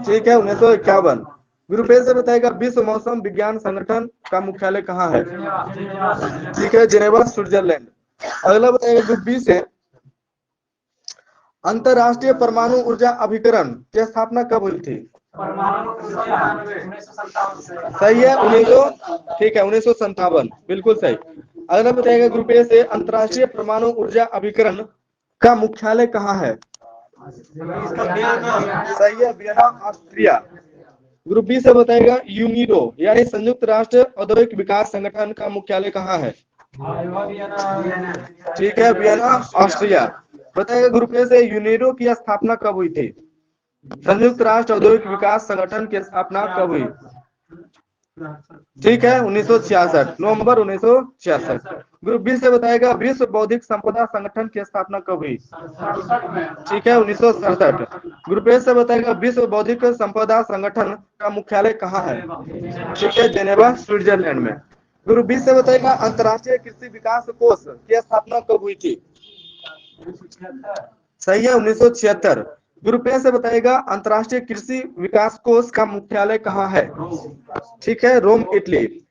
ठीक है, 1951। ग्रुप ए से बताएगा विश्व मौसम विज्ञान संगठन का मुख्यालय कहाँ है, ठीक है, जेनेवा, स्विट्जरलैंड। अगला बताइएगा ग्रुप बी से अंतरराष्ट्रीय परमाणु ऊर्जा अभिकरण की स्थापना कब हुई थी, सही है, 1900, ठीक है, 1957, बिल्कुल सही। अगला बताइएगा ग्रुप ए से अंतरराष्ट्रीय परमाणु ऊर्जा अभिकरण का मुख्यालय कहाँ है, सही है, वियना, ऑस्ट्रिया। ग्रुप बी से बताएगा यूनिडो यानी संयुक्त राष्ट्र औद्योगिक विकास संगठन का मुख्यालय कहाँ है, ठीक है, वियना, ऑस्ट्रिया। बताइएगा ग्रुप ए से यूनिडो की स्थापना कब हुई थी, संयुक्त राष्ट्र औद्योगिक विकास संगठन की स्थापना कब हुई, ठीक है, 1966, नवंबर 1966। ग्रुप बी से बताएगा विश्व बौद्धिक संपदा संगठन की स्थापना कब हुई, ठीक है, 1967। ग्रुप ए से बताएगा विश्व बौद्धिक संपदा संगठन का मुख्यालय कहाँ है, ठीक है, जेनेवा, स्विट्जरलैंड में। ग्रुप बी से बताएगा अंतर्राष्ट्रीय कृषि विकास कोष की स्थापना कब हुई थी, सही है, 1976। ग्रुप ए से बताएगा अंतर्राष्ट्रीय कृषि विकास कोष का मुख्यालय कहाँ है, ठीक है, रोम, इटली।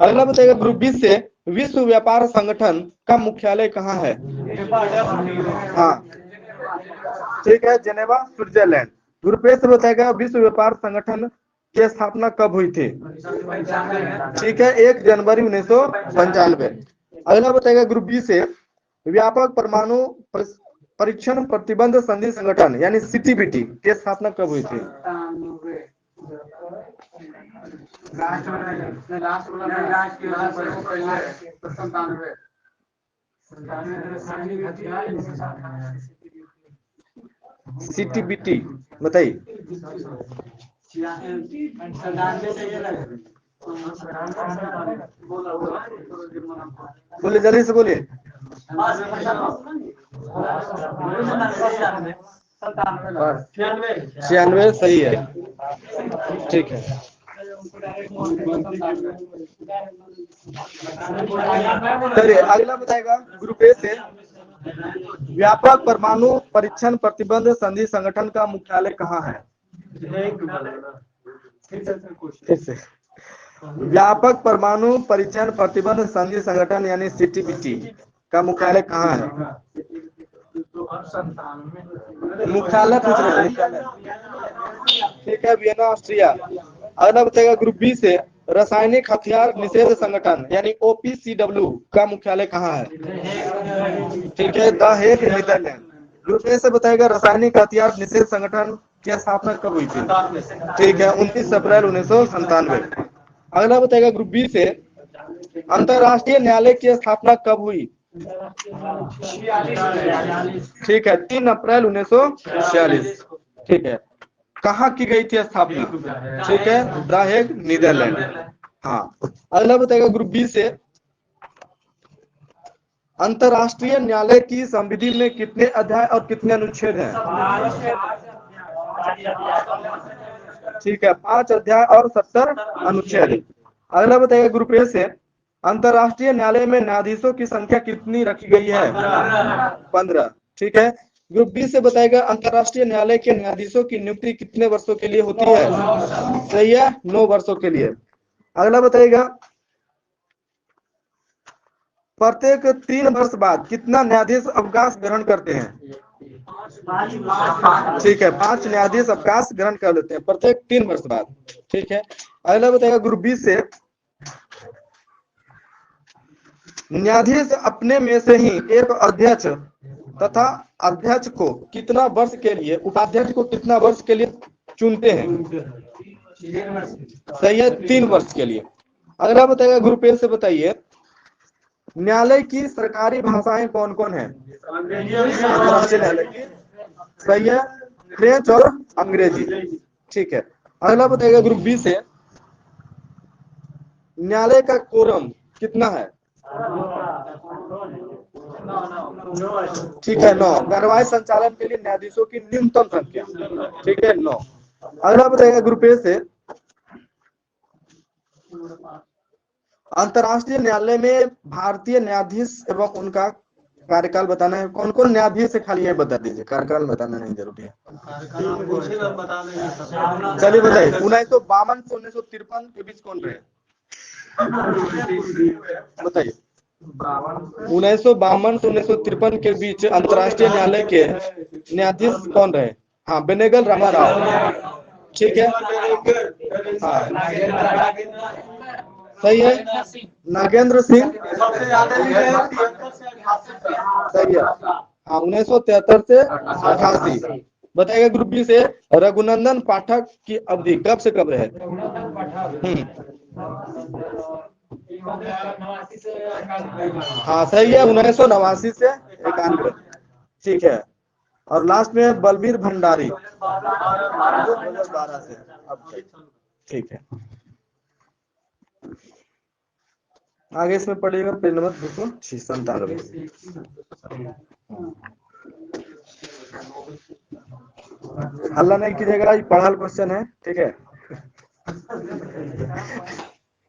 अगला बताएगा ग्रुप बी से विश्व व्यापार संगठन का मुख्यालय कहाँ है, हाँ, ठीक है, जेनेवा, स्विट्जरलैंड। ग्रुप ए से बताएगा विश्व व्यापार संगठन की स्थापना कब हुई थी, ठीक है, 1 जनवरी 1995। अगला बताएगा ग्रुप बी से व्यापक परमाणु परीक्षण प्रतिबंध संधि संगठन यानी CTBT की स्थापना कब हुई थी, CTBT बताइए, बोलिए, जल्दी से बोलिए। 96, सही है, ठीक है। चलिए अगला बताएगा ग्रुप ए से व्यापक परमाणु परीक्षण प्रतिबंध संधि संगठन का मुख्यालय कहाँ है, व्यापक परमाणु परीक्षण प्रतिबंध संधि संगठन यानी CTBT का मुख्यालय कहाँ है, मुख्यालय पूछ रहे हैं, ठीक है, वियना, ऑस्ट्रिया। अगला बताएगा ग्रुप बी से रासायनिक हथियार निषेध संगठन यानी OPCW का मुख्यालय कहाँ है, ठीक है, the Hague, Netherland. Group A से बताएगा रासायनिक हथियार निषेध संगठन की स्थापना कब हुई थी, ठीक है, 29 अप्रैल 1997। अगला बताएगा ग्रुप बी से अंतरराष्ट्रीय न्यायालय की स्थापना कब हुई, ठीक है, 3 अप्रैल 1946, ठीक है। कहाँ की गई थी स्थापना? ठीक है, द हेग, नीदरलैंड। हाँ, अगला बताएगा ग्रुप बी से, अंतरराष्ट्रीय न्यायालय की संविधि में कितने अध्याय और कितने अनुच्छेद हैं? ठीक है, 5 अध्याय और 70 अनुच्छेद। अगला बताइए ग्रुप ए से, अंतरराष्ट्रीय न्यायालय में न्यायाधीशों की संख्या कितनी रखी गई है? 15। ठीक है, ग्रुप बी से बताएगा अंतरराष्ट्रीय न्यायालय के न्यायाधीशों की नियुक्ति कितने वर्षों के लिए होती है? सही है, 9 वर्षों के लिए। अगला बताइएगा, प्रत्येक 3 वर्ष बाद कितना न्यायाधीश अवकाश ग्रहण करते हैं? ठीक है, 5 न्यायाधीश अवकाश ग्रहण कर लेते हैं प्रत्येक 3 वर्ष बाद। ठीक है, अगला बताएगा ग्रुप बी से, न्यायाधीश अपने में से ही एक अध्यक्ष तथा अध्यक्ष को कितना वर्ष के लिए, उपाध्यक्ष को कितना वर्ष के लिए चुनते हैं? सही है, 3 वर्ष के लिए। अगला बताएगा ग्रुप ए से, बताइए न्यायालय की सरकारी भाषाएं कौन कौन है? अंतरराष्ट्रीय न्यायालय की, सही है, फ्रेंच और अंग्रेजी। ठीक है, अगला बताइएगा ग्रुप बी से, न्यायालय का कोरम कितना है? ठीक है, 9। कार्यवाही संचालन के लिए न्यायाधीशों की न्यूनतम संख्या, ठीक है, 9। अगला बताइएगा ग्रुप ए से, अंतरराष्ट्रीय न्यायालय में भारतीय न्यायाधीश एवं उनका कार्यकाल बताना है। कौन कौन न्यायाधीश है, खाली है बता दीजिए, कार्यकाल बताना नहीं जरूरी है। चलिए बताइए, 1952 से 1953 के बीच कौन रहे? बताइए, 1952 से 1953 के बीच अंतरराष्ट्रीय न्यायालय के न्यायाधीश कौन रहे? हाँ, बेनेगल रामाराव। ठीक है, हाँ सही है, नागेंद्र सिंह। सही है, हाँ, 1973 से 88। बताइएगा ग्रुप बी से, रघुनंदन पाठक की अवधि कब से कब रहे? हाँ सही है, 1989 से 91। ठीक है, और लास्ट में बलबीर भंडारी 2012 से अब तक। ठीक है, आगे इसमें पढ़िएगा पेज नंबर 297। हल्ला नहीं कीजिएगा, ये पढ़ाल क्वेश्चन है, ठीक है।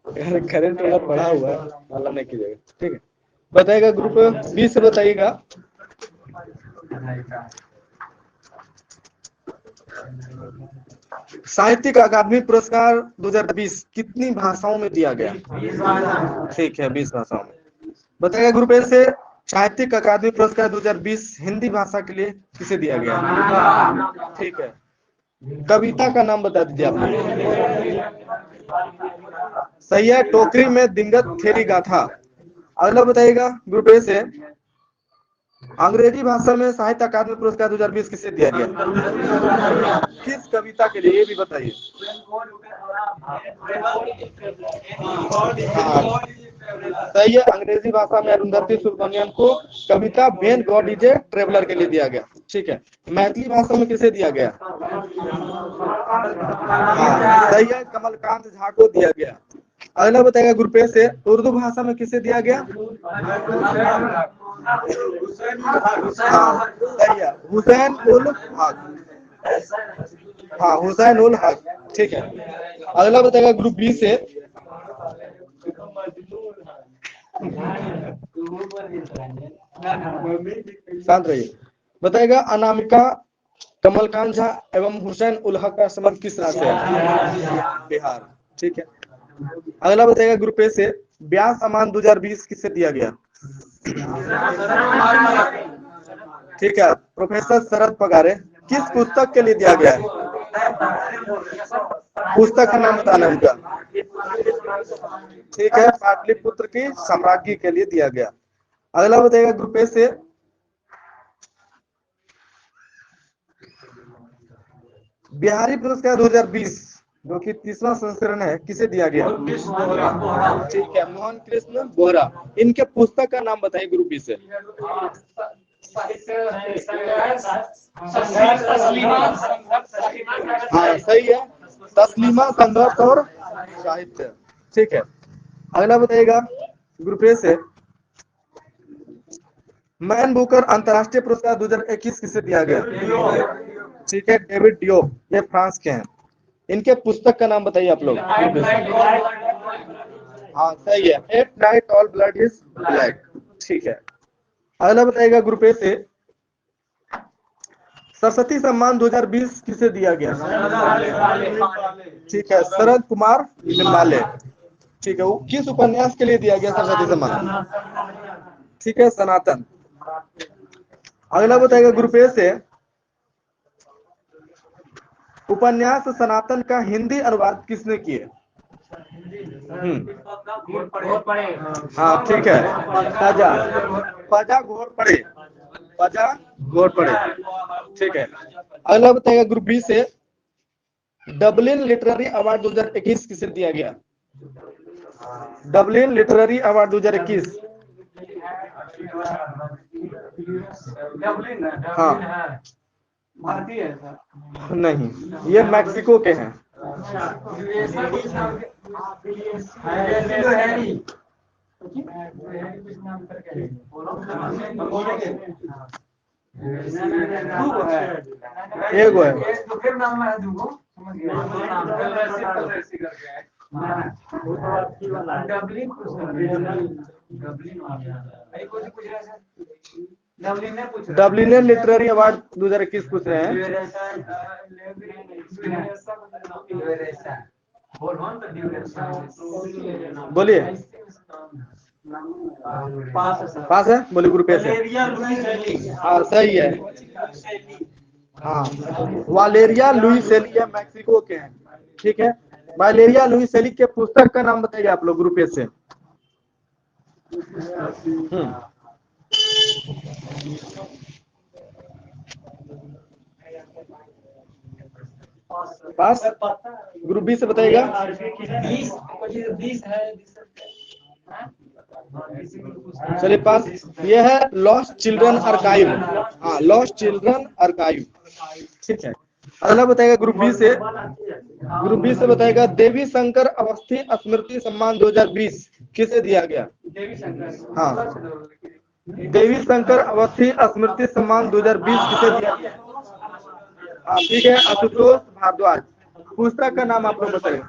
करंट वाला पढ़ा हुआ है, हल्ला नहीं कीजिएगा, ठीक है। बताइएगा ग्रुप बी से, बताइएगा साहित्यिक अकादमी पुरस्कार 2020 कितनी भाषाओं में दिया गया? ठीक है, 20 भाषाओं में। बताइएगा ग्रुप ए से, साहित्यिक अकादमी पुरस्कार 2020 हिंदी भाषा के लिए किसे दिया गया? ठीक है, कविता का नाम बता दीजिए आप। सही है, टोकरी में दिंगत खेरी गाथा। अगला बताइएगा ग्रुप ए से, अंग्रेजी भाषा में साहित्य अकादमी पुरस्कार 2020 किसे दिया गया? किस कविता के लिए, ये भी बताइए। सही है, अंग्रेजी भाषा में अरुंधति सुब्रमण्यम को कविता when God is a traveller के लिए दिया गया। ठीक है, मैथिली भाषा में किसे दिया गया? हाँ सही है, कमलकांत झा को दिया गया। अगला बताएगा ग्रुप ए से, उर्दू भाषा में किसे दिया गया? हाँ सही है, हुसैन उल हक। हाँ, हुसैन उल हक। ठीक है, अगला बताएगा ग्रुप बी से, शांत रहिए। बताएगा अनामिका, कमलकांत झा एवं हुसैन उल हक का संबंध किस राज्य है? बिहार। ठीक है, अगला बताएगा ग्रुप ए से, व्यास सम्मान 2020 किसे दिया गया? ठीक है, प्रोफेसर शरद पगारे। किस पुस्तक के लिए दिया गया है? पुस्तक का नाम बताना उनका। ठीक है, पाटलिपुत्र की साम्राज्ञी के लिए दिया गया। अगला बताइएगा ग्रुप ए से, बिहारी पुरस्कार 2020 जो कि 30वां संस्करण है, किसे दिया गया? ठीक है, मोहन कृष्ण बोहरा। इनके पुस्तक का नाम बताइए ग्रुप बी से। हाँ सही है, तस्लीमा, संघर्ष और साहित्य। ठीक है, अगला बताइएगा ग्रुप ए से, मैन बुकर अंतरराष्ट्रीय पुरस्कार 2021 किसे दिया गया? ठीक है, डेविड डियोप, ये फ्रांस के हैं। इनके पुस्तक का नाम बताइए आप लोग। हाँ सही है, at night all blood is black. ठीक है, अगला बताइएगा ग्रुप ए से, सरस्वती सम्मान 2020 किसे दिया गया? ठीक है, शरद कुमार लिम्बाले। ठीक है, वो किस उपन्यास के लिए दिया गया सरस्वती सम्मान? ठीक है, सनातन। अगला बताइएगा ग्रुप ए से, उपन्यास सनातन का हिंदी अनुवाद किसने किए? हाँ ठीक है, फजा घोरपड़े, फजा घोरपड़े। ठीक है, अगला बताइएगा ग्रुप बी से, डबलिन लिटरेरी अवार्ड 2021 किसे दिया गया? Dublin literary award 2021। हाँ भारतीय है सर? नहीं, ये मैक्सिको के हैं। एगो है, डबलिन लिटरेरी अवार्ड 2021 पूछ रहे हैं। बोलिए, पास है, बोलिए ग्रुप ए से। हाँ सही है, हाँ वालेरिया लुइसेली, ये मैक्सिको के हैं। ठीक है, वालेरिया लुइसेली के पुस्तक का नाम बताइए आप लोग ग्रुप ए से। पास, ग्रुप बी से बताइएगा। चलिए पास, ये है लॉस्ट चिल्ड्रन आर्काइव। हाँ, लॉस्ट चिल्ड्रन आर्काइव। ठीक है, अगला बताइएगा ग्रुप बी से, ग्रुप बी से बताइएगा, देवी शंकर अवस्थी स्मृति सम्मान 2020 किसे दिया गया? हाँ, देवी शंकर अवस्थी स्मृति सम्मान 2020 किसे दिया गया? ठीक है, आशुतोष भारद्वाज। पुस्तक का नाम आप लोग बताइए।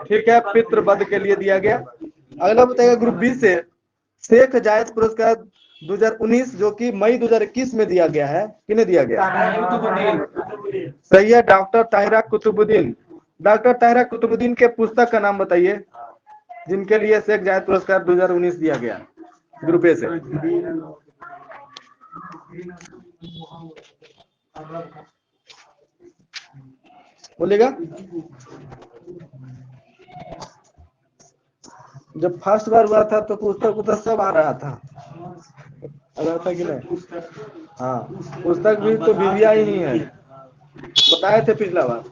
ठीक है, पितृवध के लिए दिया गया। अगला बताइएगा ग्रुप बी से, शेख जायद पुरस्कार 2019 जो कि मई 2021 में दिया गया है, किन्हें दिया गया? सही है, डॉक्टर ताहिरा कुतुबुद्दीन। डॉक्टर ताहिरा कुतुबुद्दीन के पुस्तक का नाम बताइए जिनके लिए शेख जायद पुरस्कार 2019 दिया गया ग्रुप ए से। बोलेगा, जब फर्स्ट बार हुआ था तो पुस्तक तो सब आ रहा था कि नहीं? हाँ, पुस्तक भी तो बीबिया ही है, बताए थे पिछला बार।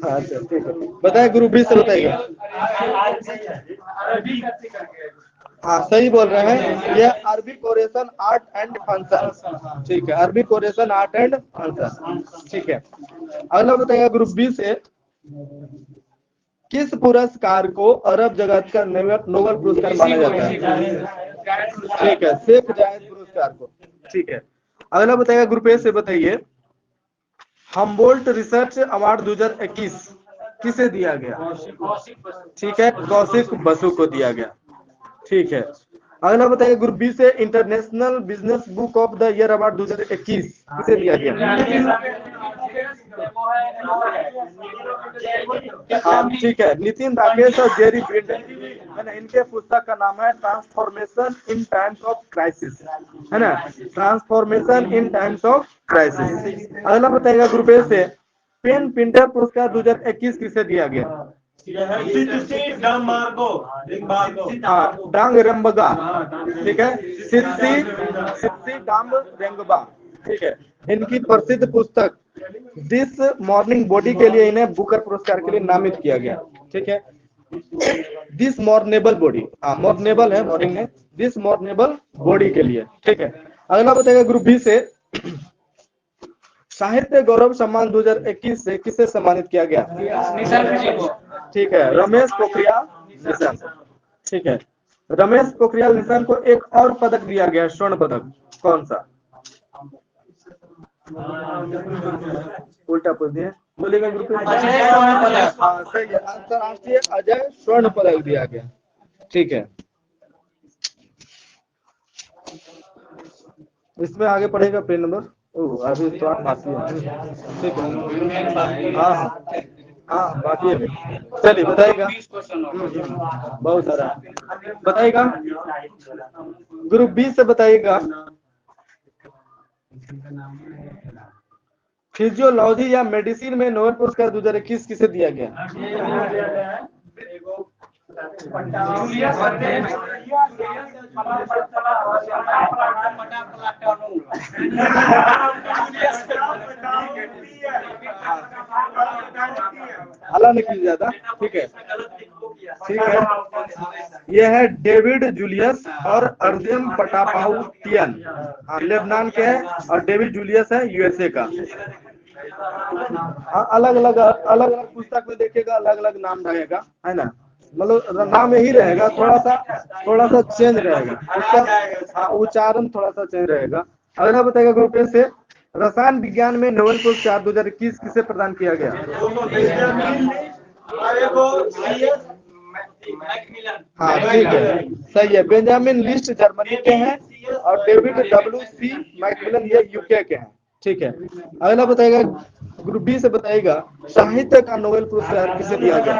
अच्छा ठीक है, बताए ग्रुप बी से बताइएगा। हाँ सही बोल रहे हैं, ये अरबी कोरेशन आर्ट एंड फंक्शन। ठीक है, अरबी कोरेशन आर्ट एंड फंक्शन। ठीक है, अगला बताइएगा ग्रुप बी से, किस पुरस्कार को अरब जगत का नोबेल पुरस्कार माना जाता है? ठीक है, शेख जायद पुरस्कार को। ठीक है, अगला बताइएगा ग्रुप ए से बताइए, हम्बोल्ट रिसर्च अवार्ड 2021 किसे दिया गया? ठीक है, कौशिक बसु को दिया गया। ठीक है, अगला बताइए ग्रुप बी से, international business book of the year award 2021 किसे दिया गया? हाँ ठीक है, नितिन राकेश और जेरी ब्रिंडन, इनके पुस्तक का नाम है transformation in times of crisis, है ना, transformation in times of crisis. अगला बताइएगा ग्रुप ए से, पेन पिंटर पुरस्कार 2021 किसे दिया गया? डांग रंबगा। ठीक है, सिद्धि डांग रंगबा। ठीक है, इनकी प्रसिद्ध पुस्तक दिस मॉर्निंग बॉडी के लिए इन्हें बुकर पुरस्कार के लिए नामित किया गया। ठीक है, दिस मोर्नेबल बॉडी, हाँ मोर्नेबल है, मॉर्निंग है, दिस मोर्नेबल बॉडी के लिए। ठीक है, अगला बताएगा ग्रुप बी से, साहित्य गौरव सम्मान 2021 से किसे सम्मानित किया गया? ठीक है, रमेश पोखरियाल निशंक। ठीक है, रमेश पोखरियाल निशंक को एक और पदक दिया गया, स्वर्ण पदक, कौन सा? उल्टा पूछ दिए, बोलेगा ग्रुप। हाँ सही है, अंतरराष्ट्रीय अजय स्वर्ण पदक दिया गया। ठीक है, इसमें आगे पढ़ेगा पेज नंबर, अभी तो आप बाकी है। ठीक है, हाँ हाँ बाकी है, चलिए बताइएगा। बहुत सारा बताइएगा, ग्रुप बी से बताइएगा, फिजियोलॉजी या मेडिसिन में नोबेल पुरस्कार 2021 किसे दिया गया? हल्ला नहीं कीजिए ज्यादा। ठीक है, ठीक है, यह है डेविड जूलियस और अर्देम पटापाउटियन, लेबनान के हैं, और डेविड जूलियस है यूएसए का। अलग अलग पुस्तक में देखिएगा, अलग अलग नाम रहेगा, है ना, मतलब नाम यही रहेगा, थोड़ा सा चेंज रहेगा, उसका उच्चारण थोड़ा सा चेंज रहेगा। अगला बताएगा ग्रुप ए से, रसायन विज्ञान में नोबेल पुरस्कार 2021 किसे प्रदान किया गया? हाँ ठीक है, सही है, बेंजामिन लिस्ट जर्मनी के हैं और डेविड डब्ल्यू.सी. मैकमिलन ये यूके के हैं। ठीक है, अगला बताएगा ग्रुप बी से, बताइएगा साहित्य का नोबेल पुरस्कार किसे दिया गया?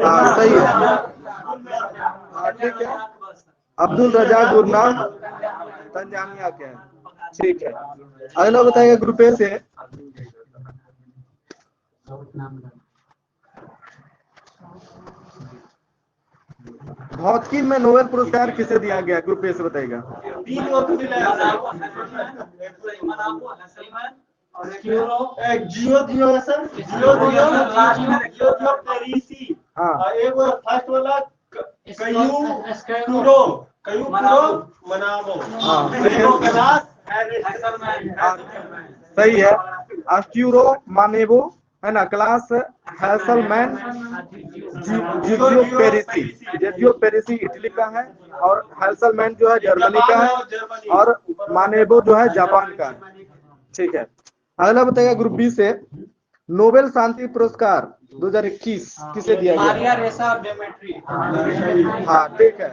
हाँ सही है, हाँ ठीक है, अब्दुल रजाक गुरनाम तंजानिया के हैं। ठीक है, अगला बताएगा ग्रुप ए से, भौतिकी में नोबेल पुरस्कार किसे दिया गया? ग्रुप ए से बताइएगा। सही है, अस्ट्यूरो मानेवो, है ना, क्लास हैसलमैन जिजियो पेरिसी इटली का है, और हैसलमैन जो है जर्मनी का है, और मानेवो जो है जापान का है। ठीक है, अगला बताइएगा ग्रुप बी से, नोबेल शांति पुरस्कार 2021 किसे दिया गया? हाँ ठीक है,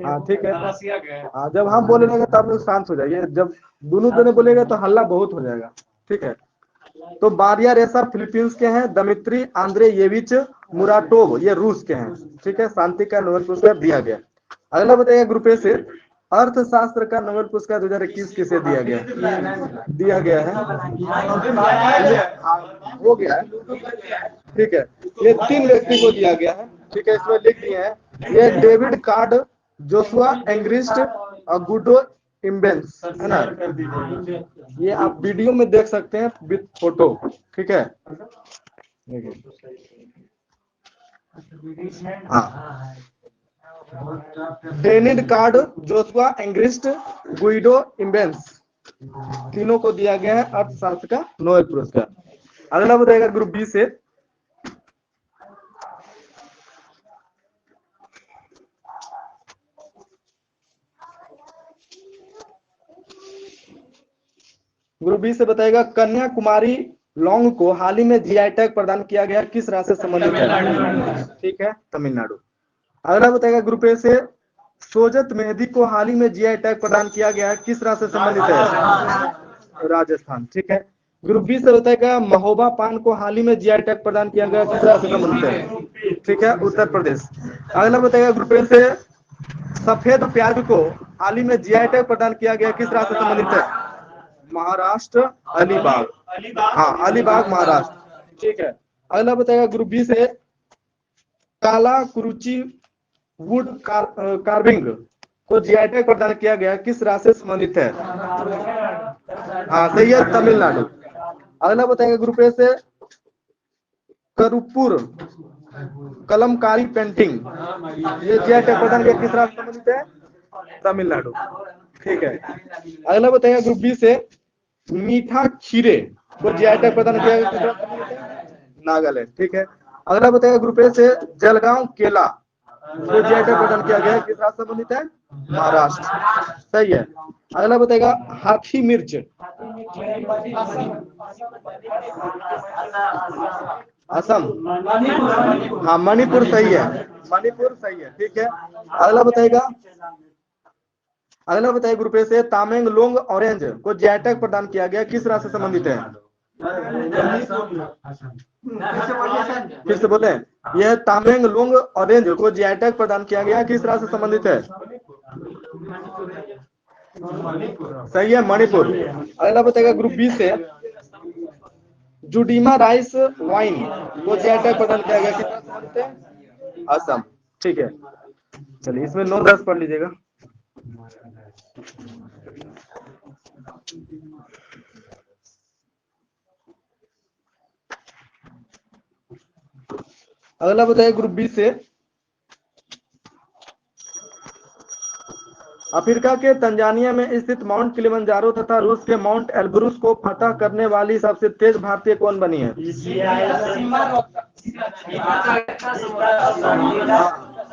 हाँ ठीक है, हाँ जब हम बोलेंगे तब लोग शांत हो जाइए, जब दोनों जने बोलेगा तो हल्ला बहुत हो जाएगा। ठीक है, तो बारिया रेसा फिलीपींस के हैं, दमित्री आंद्रेयेविच मुराटोव ये रूस के हैं। ठीक है, शांति का नोबेल पुरस्कार दिया गया। अगला बताइएगा ग्रुप ए से, अर्थशास्त्र का नोबेल पुरस्कार 2021 किसे दिया गया? है, हो गया है। ठीक है, ये 3 व्यक्ति को दिया गया है। ठीक है, इसमें लिख दिए हैं, ये डेविड कार्ड, जोशुआ एंग्रिस्ट और गुडो इम्बेंस, है ना, ये आप वीडियो में देख सकते हैं विद फोटो। ठीक है, हाँ, डेनिड Card, Joshua Angrist, Guido Imbens, तीनों को दिया गया है अर्थशास्त्र का नोबेल पुरस्कार। अगला बताएगा ग्रुप बी से, ग्रुप बी से बताएगा कन्याकुमारी लौंग को हाल ही में जीआई टैग प्रदान किया गया, किस राज्य से संबंधित है? ठीक है, तमिलनाडु। अगला बताएगा ग्रुप ए से, सोजत मेहंदी को हाल ही में जीआई टैग प्रदान किया गया है, किस राज्य से संबंधित है? राजस्थान। ठीक है, ग्रुप बी से बताएगा महोबा पान को हाल ही में जीआई टैग प्रदान किया गया, किस राज्य से संबंधित है? ठीक है, उत्तर प्रदेश। अगला बताएगा ग्रुप ए से, सफेद प्याज को हाल ही में जीआई टैग प्रदान किया गया, किस राज्य से संबंधित है? महाराष्ट्र, अलीबाग। हाँ, अलीबाग महाराष्ट्र। ठीक है, अगला बताएगा ग्रुप बी से, काला कुरुचि वुड कार्विंग को जीआई टैग प्रदान किया गया, किस राज्य से संबंधित है? हाँ सही है, तमिलनाडु। अगला बताएगा ग्रुप ए से करुपुर कलमकारी पेंटिंग, ये जीआई टैग प्रदान किया किस राज्य से संबंधित है? तमिलनाडु। ठीक है। अगला बताएगा ग्रुप बी से मीठा खीरे को जीआई टैग प्रदान किया गया किस राज्य से संबंधित है? नागालैंड। ठीक है। अगला बताएगा ग्रुप ए से जलगांव केला को जीआई टैग प्रदान किया गया किस राज्य से संबंधित है? महाराष्ट्र। सही है। अगला बताएगा हाथी मिर्च, असम। हाँ मणिपुर सही है, मणिपुर सही है। ठीक है। अगला बताएगा ग्रुप ए से तामेंगलोंग ऑरेंज को जीआई टैग प्रदान किया गया किस राज्य से संबंधित है? फिर से बोले, यह तामेंगलोंग ऑरेंज को जीआई टैग प्रदान किया गया किस राज्य से संबंधित है? सही है, मणिपुर। अगला बताएगा ग्रुप बी से जुडीमा राइस वाइन को जीआई टैग प्रदान किया गया किस राज्य से संबंधित है? असम। ठीक है। चलिए इसमें 9-10 पढ़ लीजिएगा। अगला बताइए ग्रुप बी से अफ्रीका के तंजानिया में स्थित माउंट किलिमंजारो तथा रूस के माउंट एल्ब्रुस को फतह करने वाली सबसे तेज भारतीय कौन बनी है?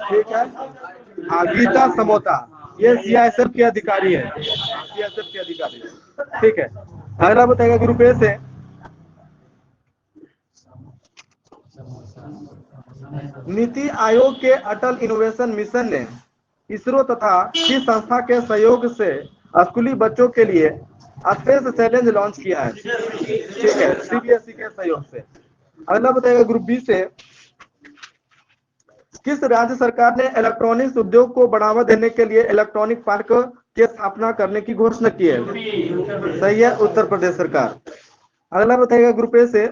ठीक है। हाँ गीता समोता, ये सीआईएसएफ के अधिकारी है, सीआईएसएफ के अधिकारी है। ठीक है। अगला बताएगा ग्रुप ए से नीति आयोग के अटल इनोवेशन मिशन ने इसरो तथा किस संस्था के सहयोग से स्कूली बच्चों के लिए स्पेस चैलेंज लॉन्च किया है? ठीक है, सीबीएसई के सहयोग से। अगला बताएगा ग्रुप बी से किस राज्य सरकार ने इलेक्ट्रॉनिक्स उद्योग को बढ़ावा देने के लिए इलेक्ट्रॉनिक पार्क की स्थापना करने की घोषणा की है? सही है, उत्तर प्रदेश सरकार। अगला बताएगा ग्रुप ए से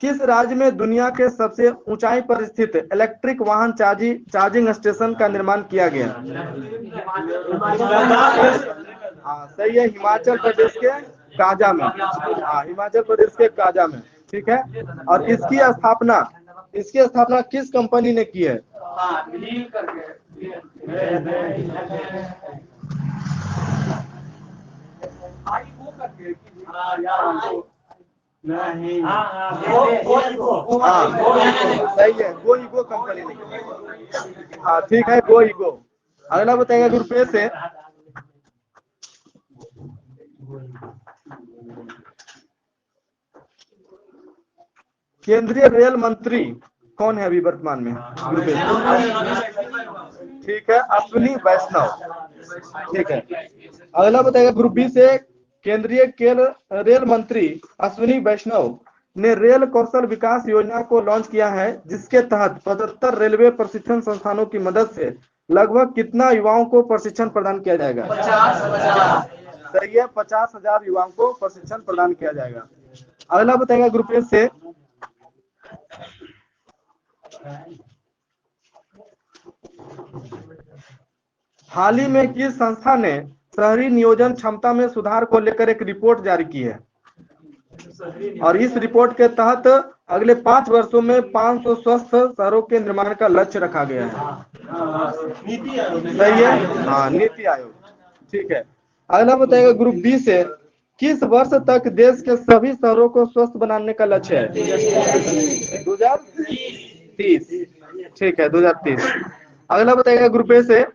किस राज्य में दुनिया के सबसे ऊंचाई पर स्थित इलेक्ट्रिक वाहन चार्जिंग स्टेशन का निर्माण किया गया? हाँ सही है, हिमाचल प्रदेश के काजा में। हाँ हिमाचल प्रदेश के काजा में। ठीक है। और इसकी स्थापना किस कंपनी ने की है? नहीं हाँ सही है, गो ईगो कंपनी ने की। हाँ ठीक है, गो ईगो। अगला बताएगा ग्रुप ए से केंद्रीय रेल मंत्री कौन है अभी वर्तमान में ग्रुप ए? ठीक है, अश्विनी वैष्णव। ठीक है। अगला बताएगा ग्रुप बी से केंद्रीय रेल मंत्री अश्विनी वैष्णव ने रेल कौशल विकास योजना को लॉन्च किया है, जिसके तहत 75 रेलवे प्रशिक्षण संस्थानों की मदद से लगभग कितना युवाओं को प्रशिक्षण प्रदान किया जाएगा? 50,000। सही है, 50,000 युवाओं को प्रशिक्षण प्रदान किया जाएगा। अगला बताएगा ग्रुप ए से हाल ही में किस संस्था ने शहरी नियोजन क्षमता में सुधार को लेकर एक रिपोर्ट जारी की है? और इस रिपोर्ट के तहत अगले 5 वर्षों में 500 स्वस्थ शहरों के निर्माण का लक्ष्य रखा गया है। सही है, हाँ नीति आयोग। ठीक है। अगला बताएगा ग्रुप बी से किस वर्ष तक देश के सभी शहरों को स्वस्थ बनाने का लक्ष्य है? 2030। ठीक है, 2030। अगला बताएगा ग्रुप ए से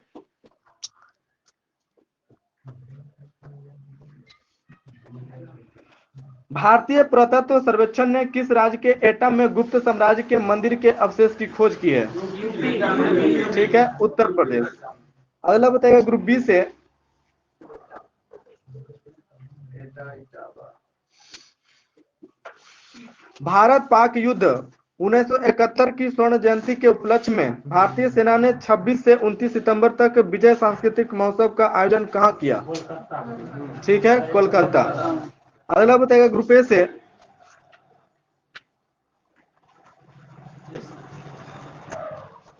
भारतीय पुरातत्व सर्वेक्षण ने किस राज्य के एटम में गुप्त साम्राज्य के मंदिर के अवशेष की खोज की है? ठीक है, उत्तर प्रदेश। अगला बताएगा ग्रुप बी से भारत पाक युद्ध 1971 की स्वर्ण जयंती के उपलक्ष्य में भारतीय सेना ने 26 से 29 सितंबर तक विजय सांस्कृतिक महोत्सव का आयोजन कहाँ किया? ठीक है, कोलकाता। अगला बताएगा ग्रुप ए से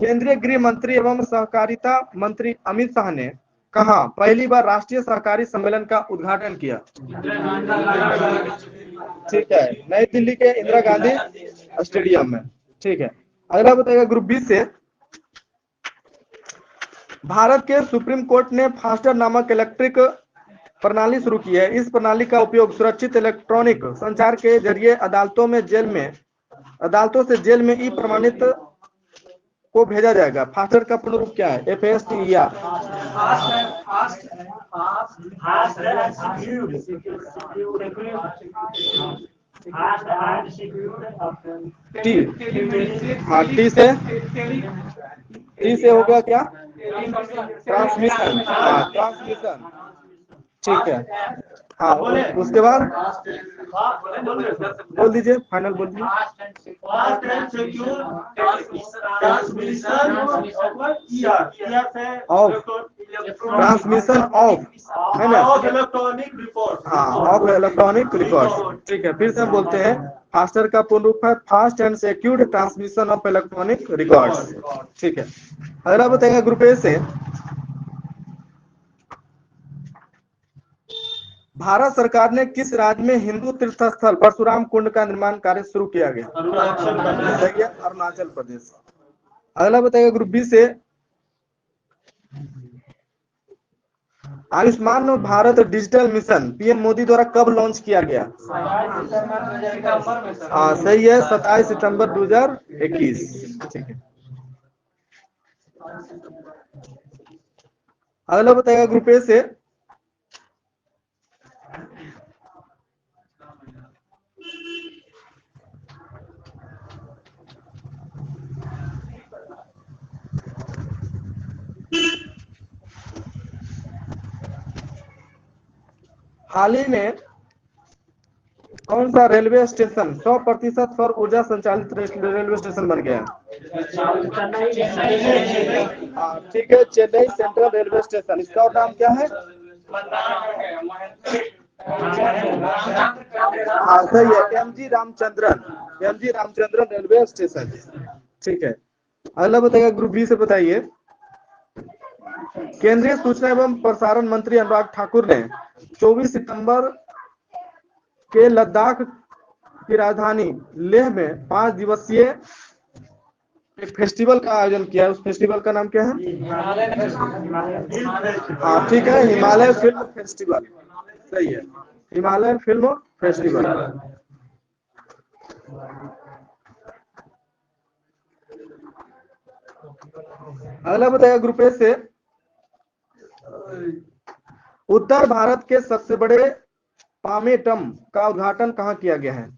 केंद्रीय गृह मंत्री एवं सहकारिता मंत्री अमित शाह ने कहाँ पहली बार राष्ट्रीय सहकारी सम्मेलन का उद्घाटन किया? ठीक है, नई दिल्ली के इंदिरा गांधी स्टेडियम में। ठीक है, अगला बताइएगा ग्रुप बी से, भारत के सुप्रीम कोर्ट ने फास्टर नामक इलेक्ट्रिक प्रणाली शुरू की है। इस प्रणाली का उपयोग सुरक्षित इलेक्ट्रॉनिक संचार के जरिए अदालतों से जेल में ई प्रमाणित को भेजा जाएगा। फास्टर का पूर्ण रूप क्या है? FASTER। टी, हाँ टी से हो गया क्या? ट्रांसमिशन। हाँ ट्रांसमिशन, ठीक है। हाँ उसके बाद बोल दीजिए, फाइनल बोल दीजिए। ट्रांसमिशन ऑफ, है ना? हाँ, ऑफ इलेक्ट्रॉनिक रिकॉर्ड। ठीक है, फिर से हम बोलते हैं, फास्टर का पूर्ण रूप है fast and secured transmission of electronic records. ठीक है, अगला बताएगा ग्रुप ए से, भारत सरकार ने किस राज्य में हिंदू तीर्थ स्थल परशुराम कुंड का निर्माण कार्य शुरू किया गया? अरुणाचल प्रदेश। अगला बताइएगा ग्रुप बी से, Ayushman Bharat digital mission PM Modi द्वारा कब लॉन्च किया गया? हाँ सही है, 27 सितंबर 2021। ठीक है, अगला बताइएगा ग्रुप ए से, हाल ही में कौन सा रेलवे स्टेशन 100% सौर ऊर्जा संचालित रेलवे स्टेशन बन गया? ठीक है, चेन्नई सेंट्रल रेलवे स्टेशन। इसका नाम क्या है? हाँ सही है, MG रामचंद्रन रेलवे स्टेशन। ठीक है, अगला बताइएगा ग्रुप बी से, बताइए, केंद्रीय सूचना एवं प्रसारण मंत्री अनुराग ठाकुर ने 24 सितंबर के लद्दाख की राजधानी लेह में 5 दिवसीय एक फेस्टिवल का आयोजन किया है। उस फेस्टिवल का नाम क्या है? हाँ ठीक है, हिमालय फिल्म फेस्टिवल। सही है, हिमालय फिल्म फेस्टिवल। अगला बताइएगा ग्रुप ए से, उत्तर भारत के सबसे बड़े पामेटम का उद्घाटन कहाँ किया गया है?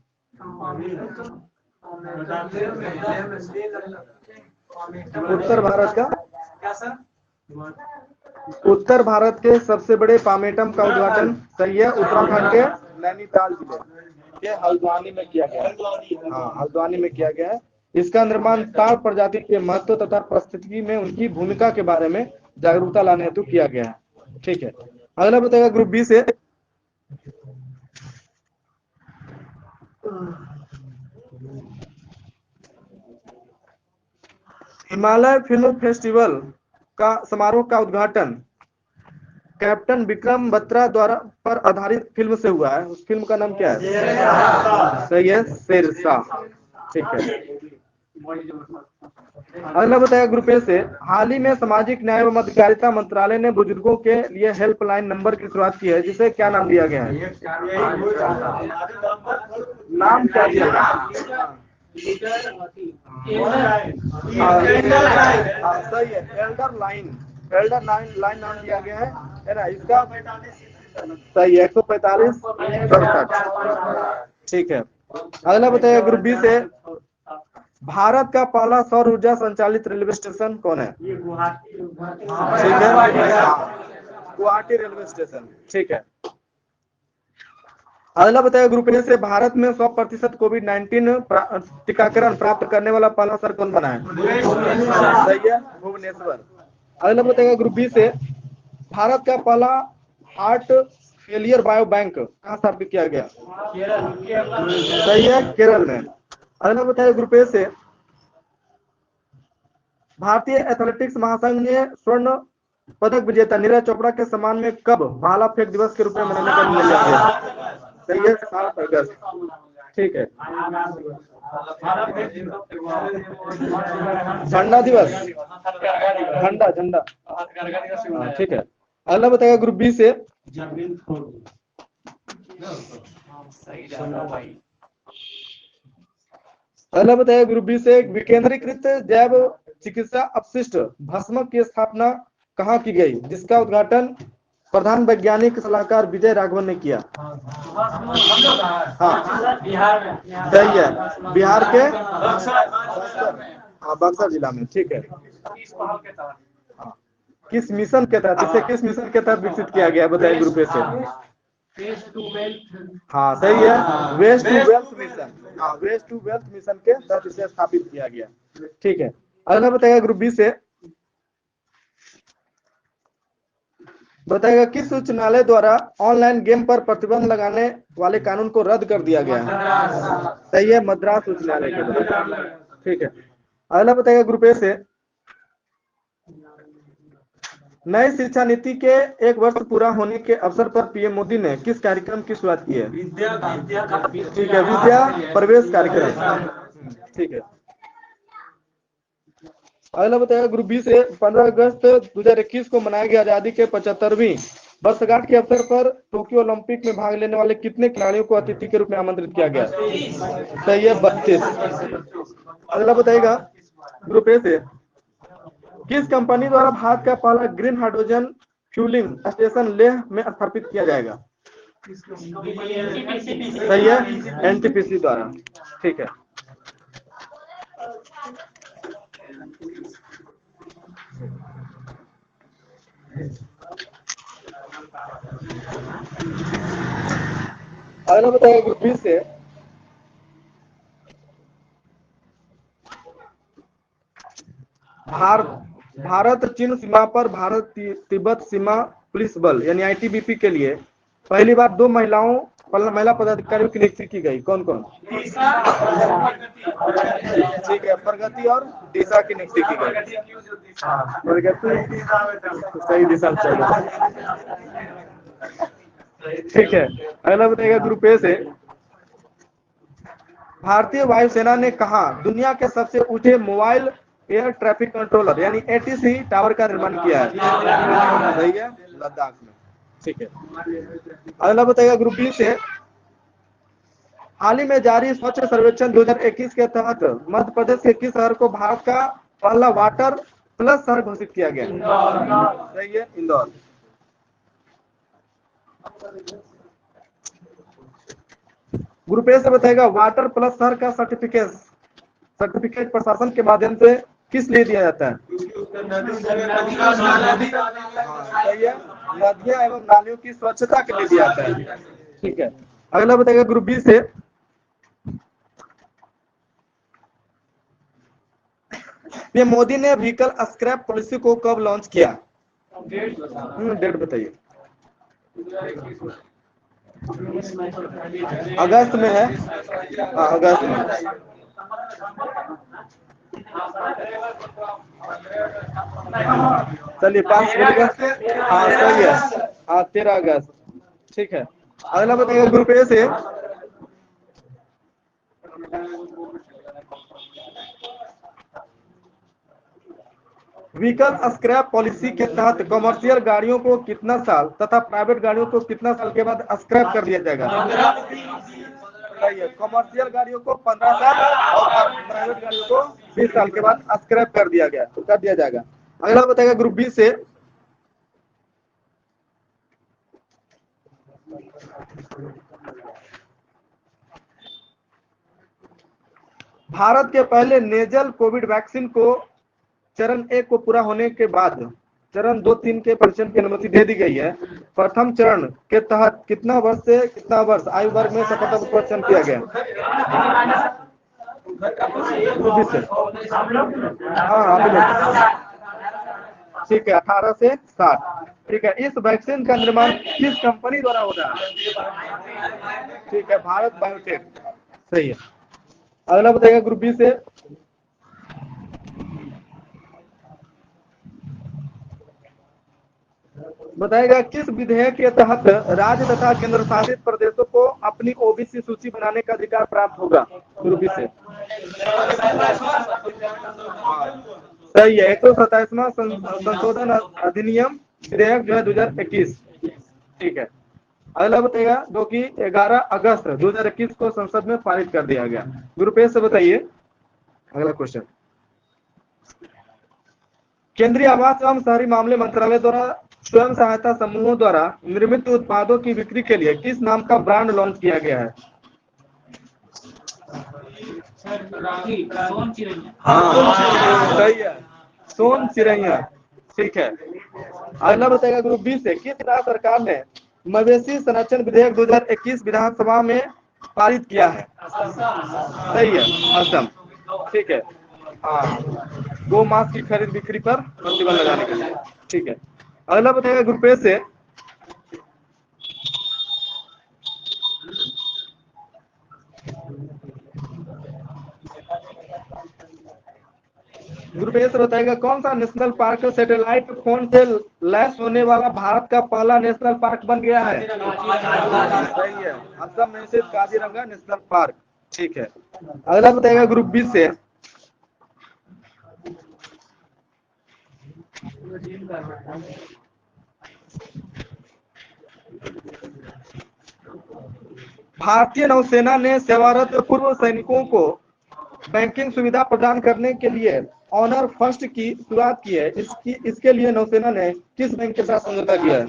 उत्तर भारत के सबसे बड़े पामेटम का उद्घाटन, सही है, उत्तराखंड के नैनीताल जिले के हल्द्वानी में किया गया है। हाँ हल्द्वानी में किया गया है। इसका निर्माण ताड़ प्रजाति के महत्व तथा पारिस्थितिकी में उनकी भूमिका के बारे में जागरूकता लाने हेतु किया गया है। ठीक है, अगला बताएगा ग्रुप बी से, हिमालय फिल्म फेस्टिवल का समारोह का उद्घाटन कैप्टन विक्रम बत्रा द्वारा पर आधारित फिल्म से हुआ है। उस फिल्म का नाम क्या है? सही है, शेरशाह। ठीक है, अगला बताया ग्रुप ए से, हाल ही में सामाजिक न्याय एवं अधिकारिता मंत्रालय ने बुजुर्गों के लिए हेल्पलाइन नंबर की शुरुआत की है, जिसे क्या नाम दिया गया है? नाम क्या दिया गया? सही है, एल्डर लाइन नाम दिया गया है ना? इसका सही है, 145। ठीक है, अगला बताइए ग्रुप बी से, भारत का पहला सौर ऊर्जा संचालित रेलवे स्टेशन कौन है? ठीक है, गुवाहाटी रेलवे स्टेशन। ठीक है, अगला बताइए ग्रुप ए से, भारत में 100% कोविड-19 टीकाकरण प्राप्त करने वाला पहला शहर कौन बना है? सही है, भुवनेश्वर। अगला बताइए ग्रुप बी से, भारत का पहला हार्ट फेलियर बायो बैंक कहाँ स्थापित किया गया? सही है, केरल में। अगला बताइए ग्रुप ए से, भारतीय एथलेटिक्स महासंघ ने स्वर्ण पदक विजेता नीरज चोपड़ा के सम्मान में कब भाला फेंक दिवस के रूप में मनाने का निर्णय लिया गया? सही है, 7 अगस्त। ठीक है। झंडा दिवस, झंडा झंडा। हाँ, ठीक है। अगला बताइएगा ग्रुप बी से। अगला बताइए ग्रुप बी से, विकेंद्रीकृत जैव चिकित्सा अपशिष्ट भस्म की स्थापना कहाँ की गई, जिसका उद्घाटन प्रधान वैज्ञानिक सलाहकार विजय राघवन ने किया? हाँ, बिहार में। सही है, बिहार के हाँ, बक्सर जिला में। ठीक है। हाँ, किस मिशन के तहत, इसे किस मिशन के तहत विकसित किया गया, बताइए ग्रुप ए से। हाँ, सही है, वेस्ट टू वेल्थ मिशन। हाँ, वेस्ट टू वेल्थ मिशन के तहत इसे स्थापित किया गया। ठीक है। अगला बताइएगा ग्रुप बी से, बताइएगा किस उच्च न्यायालय द्वारा ऑनलाइन गेम पर प्रतिबंध लगाने वाले कानून को रद्द कर दिया गया? सही है, मद्रास उच्च न्यायालय के द्वारा। ठीक है। अगला बताइएगा ग्रुप ए से, नई शिक्षा नीति के 1 वर्ष पूरा होने के अवसर पर पीएम मोदी ने किस कार्यक्रम की शुरुआत की है? ठीक है, विद्या प्रवेश कार्यक्रम। ठीक है। अगला बताइएगा ग्रुप बी से, 15 अगस्त 2021 को मनाई गई आजादी के 75वीं वर्षगांठ के अवसर पर टोक्यो ओलंपिक में भाग लेने वाले कितने खिलाड़ियों को अतिथि के रूप में आमंत्रित किया गया? सही है, 32। अगला बताइएगा ग्रुप ए से, किस कंपनी द्वारा भारत का पहला green hydrogen fuelling station Leh में स्थापित किया जाएगा? सही है, एनटीपीसी द्वारा। ठीक है। अगला बताइए ग्रुप बी से, भारत चीन सीमा पर भारत तिब्बत सीमा पुलिस बल यानी आईटीबीपी के लिए पहली बार 2 महिला पदाधिकारियों की नियुक्ति की गई, कौन कौन? ठीक है, प्रगति और दिशा की नियुक्ति की गई। प्रगति सही दिशा में चल रहा है। ठीक है। अगला बताइएगा ग्रुप ए से, भारतीय वायुसेना ने कहा दुनिया के सबसे ऊंचे मोबाइल एयर ट्रैफिक कंट्रोलर यानी एटीसी टावर का निर्माण किया है? सही है, लद्दाख में। ठीक है। अगला बताइएगा ग्रुप बी से, हाल ही में जारी स्वच्छ सर्वेक्षण 2021 के तहत मध्य प्रदेश के किस शहर को भारत का पहला वाटर प्लस शहर घोषित किया गया? सही है, इंदौर। ग्रुप ए से बताएगा वाटर प्लस शहर का सर्टिफिकेट प्रशासन के माध्यम से किस लिए दिया जाता है? सही है, नदियां एवं नालियों की स्वच्छता के लिए दिया जाता है। ठीक है। अगला बताएगा ग्रुप बी से, पीएम मोदी ने व्हीकल स्क्रैप पॉलिसी को कब लॉन्च किया? डेट बताइए। अगस्त में है। हाँ, अगस्त में। चलिए 5 अगस्त। हाँ, सही है। हाँ, 13 अगस्त। ठीक है। अगला बताइए ग्रुप ए से, व्हीकल स्क्रैप पॉलिसी के तहत कमर्शियल गाड़ियों को कितना साल तथा प्राइवेट गाड़ियों को कितना साल के बाद स्क्रैप कर दिया जाएगा? कमर्शियल गाड़ियों को 15 साल और प्राइवेट गाड़ियों को 20 साल के बाद स्क्रैप कर दिया जाएगा। अगला बताएगा ग्रुप बी से, भारत के पहले नेजल कोविड वैक्सीन को चरण 1 को पूरा होने के बाद चरण 2, 3 के परीक्षण की अनुमति दे दी गई है। प्रथम चरण के तहत कितना वर्ष से कितना वर्ष आयु वर्ग में सफलतापूर्वक परीक्षण किया गया? हाँ, ठीक है, 18 से 60। ठीक है। इस वैक्सीन का निर्माण किस कंपनी द्वारा हो रहा है? ठीक है, भारत बायोटेक। सही है। अगला बताइएगा ग्रुप बी से, बताएगा किस विधेयक के तहत राज्य तथा केंद्र शासित प्रदेशों को अपनी ओबीसी सूची बनाने का अधिकार प्राप्त होगा? ग्रुप बी से सही है। 127वां संशोधन अधिनियम विधेयक जो है 2021। ठीक है। अगला बताइएगा जो कि 11 अगस्त 2021 को संसद में पारित कर दिया गया। ग्रुप ए से बताइए अगला क्वेश्चन। केंद्रीय आवास एवं शहरी मामले मंत्रालय द्वारा स्वयं सहायता समूहों द्वारा निर्मित उत्पादों की बिक्री के लिए किस नाम का ब्रांड लॉन्च किया गया है? हाँ सही है, सोन चिरैया। ठीक है। अगला बताएगा ग्रुप बी से किस राज्य सरकार ने मवेशी संरक्षण विधेयक 2021 विधानसभा में पारित किया है? सही है, असम। ठीक है। हाँ, गो मांस की खरीद बिक्री पर प्रतिबंध लगाने के लिए। ठीक है। अगला बताएगा ग्रुप ए से ग्रुप ए से बताएगा कौन सा नेशनल पार्क सैटेलाइट फोन से लैस होने वाला भारत का पहला नेशनल पार्क बन गया है? सही है, असम में स्थित काजीरंगा नेशनल पार्क। ठीक है। अगला बताएगा ग्रुप बी से भारतीय नौसेना ने सेवारत पूर्व सैनिकों को बैंकिंग सुविधा प्रदान करने के लिए ऑनर फर्स्ट की शुरुआत की है। इसके लिए नौसेना ने किस बैंक के साथ समझौता किया है?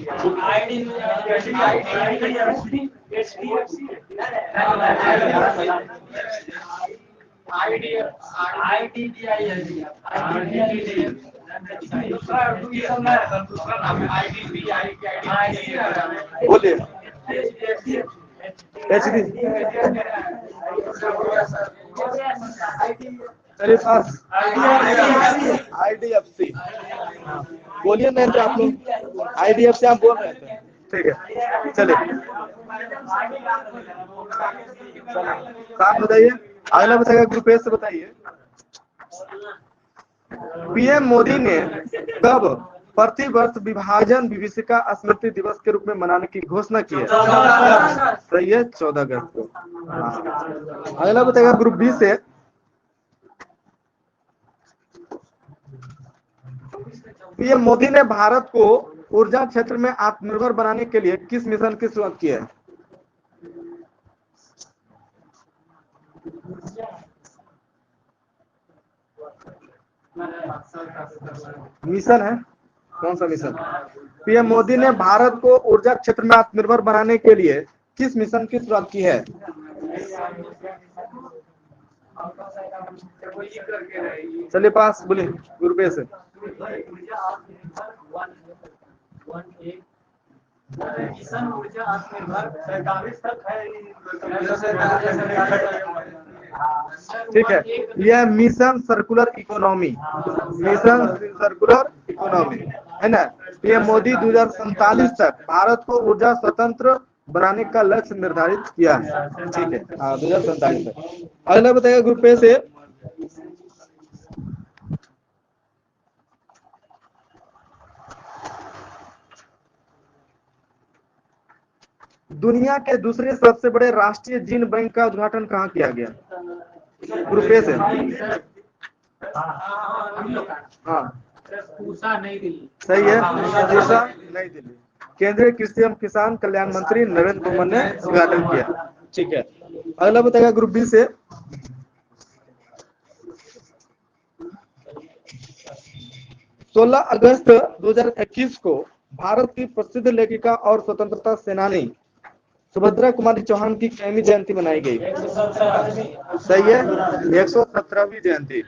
बोलिए। एचडी मेरे पास IDFC। बोलिए नहीं तो आप लोग IDFC आप बोल रहे थे। ठीक है, चलिए साथ बताइए। अगला बताइएगा ग्रुप ए से बताइए पीएम मोदी ने कब प्रतिवर्ष विभाजन विभीषिका स्मृति दिवस के रूप में मनाने की घोषणा की है? सही है, 14 अगस्त को। अगला बताइएगा ग्रुप बी से पीएम मोदी ने भारत को ऊर्जा क्षेत्र में आत्मनिर्भर बनाने के लिए किस मिशन की शुरुआत की है? मिशन है, कौन सा मिशन? पीएम मोदी ने भारत को ऊर्जा क्षेत्र में आत्मनिर्भर बनाने के लिए किस मिशन की शुरुआत की है? चलिए पास बोले ग्रुप ए से ठीक है। यह mission circular economy, mission circular economy है ना। पीएम मोदी 2047 तक भारत को ऊर्जा स्वतंत्र बनाने का लक्ष्य निर्धारित किया है। ठीक है, हाँ 2047 तक। अगला बताइएगा ग्रुप ए से दुनिया के दूसरे सबसे बड़े राष्ट्रीय जीन बैंक का उद्घाटन कहाँ किया गया? ग्रुप ए से हाँ सही है, पूसा नई दिल्ली। केंद्रीय कृषि एवं किसान कल्याण मंत्री नरेंद्र तोमर ने उद्घाटन किया। ठीक है। अगला बताएगा ग्रुप बी से 16 अगस्त 2021 को भारत की प्रसिद्ध लेखिका और स्वतंत्रता सेनानी सुभद्रा कुमारी चौहान की कितवीं जयंती मनाई गई? सही है, 117वीं जयंती।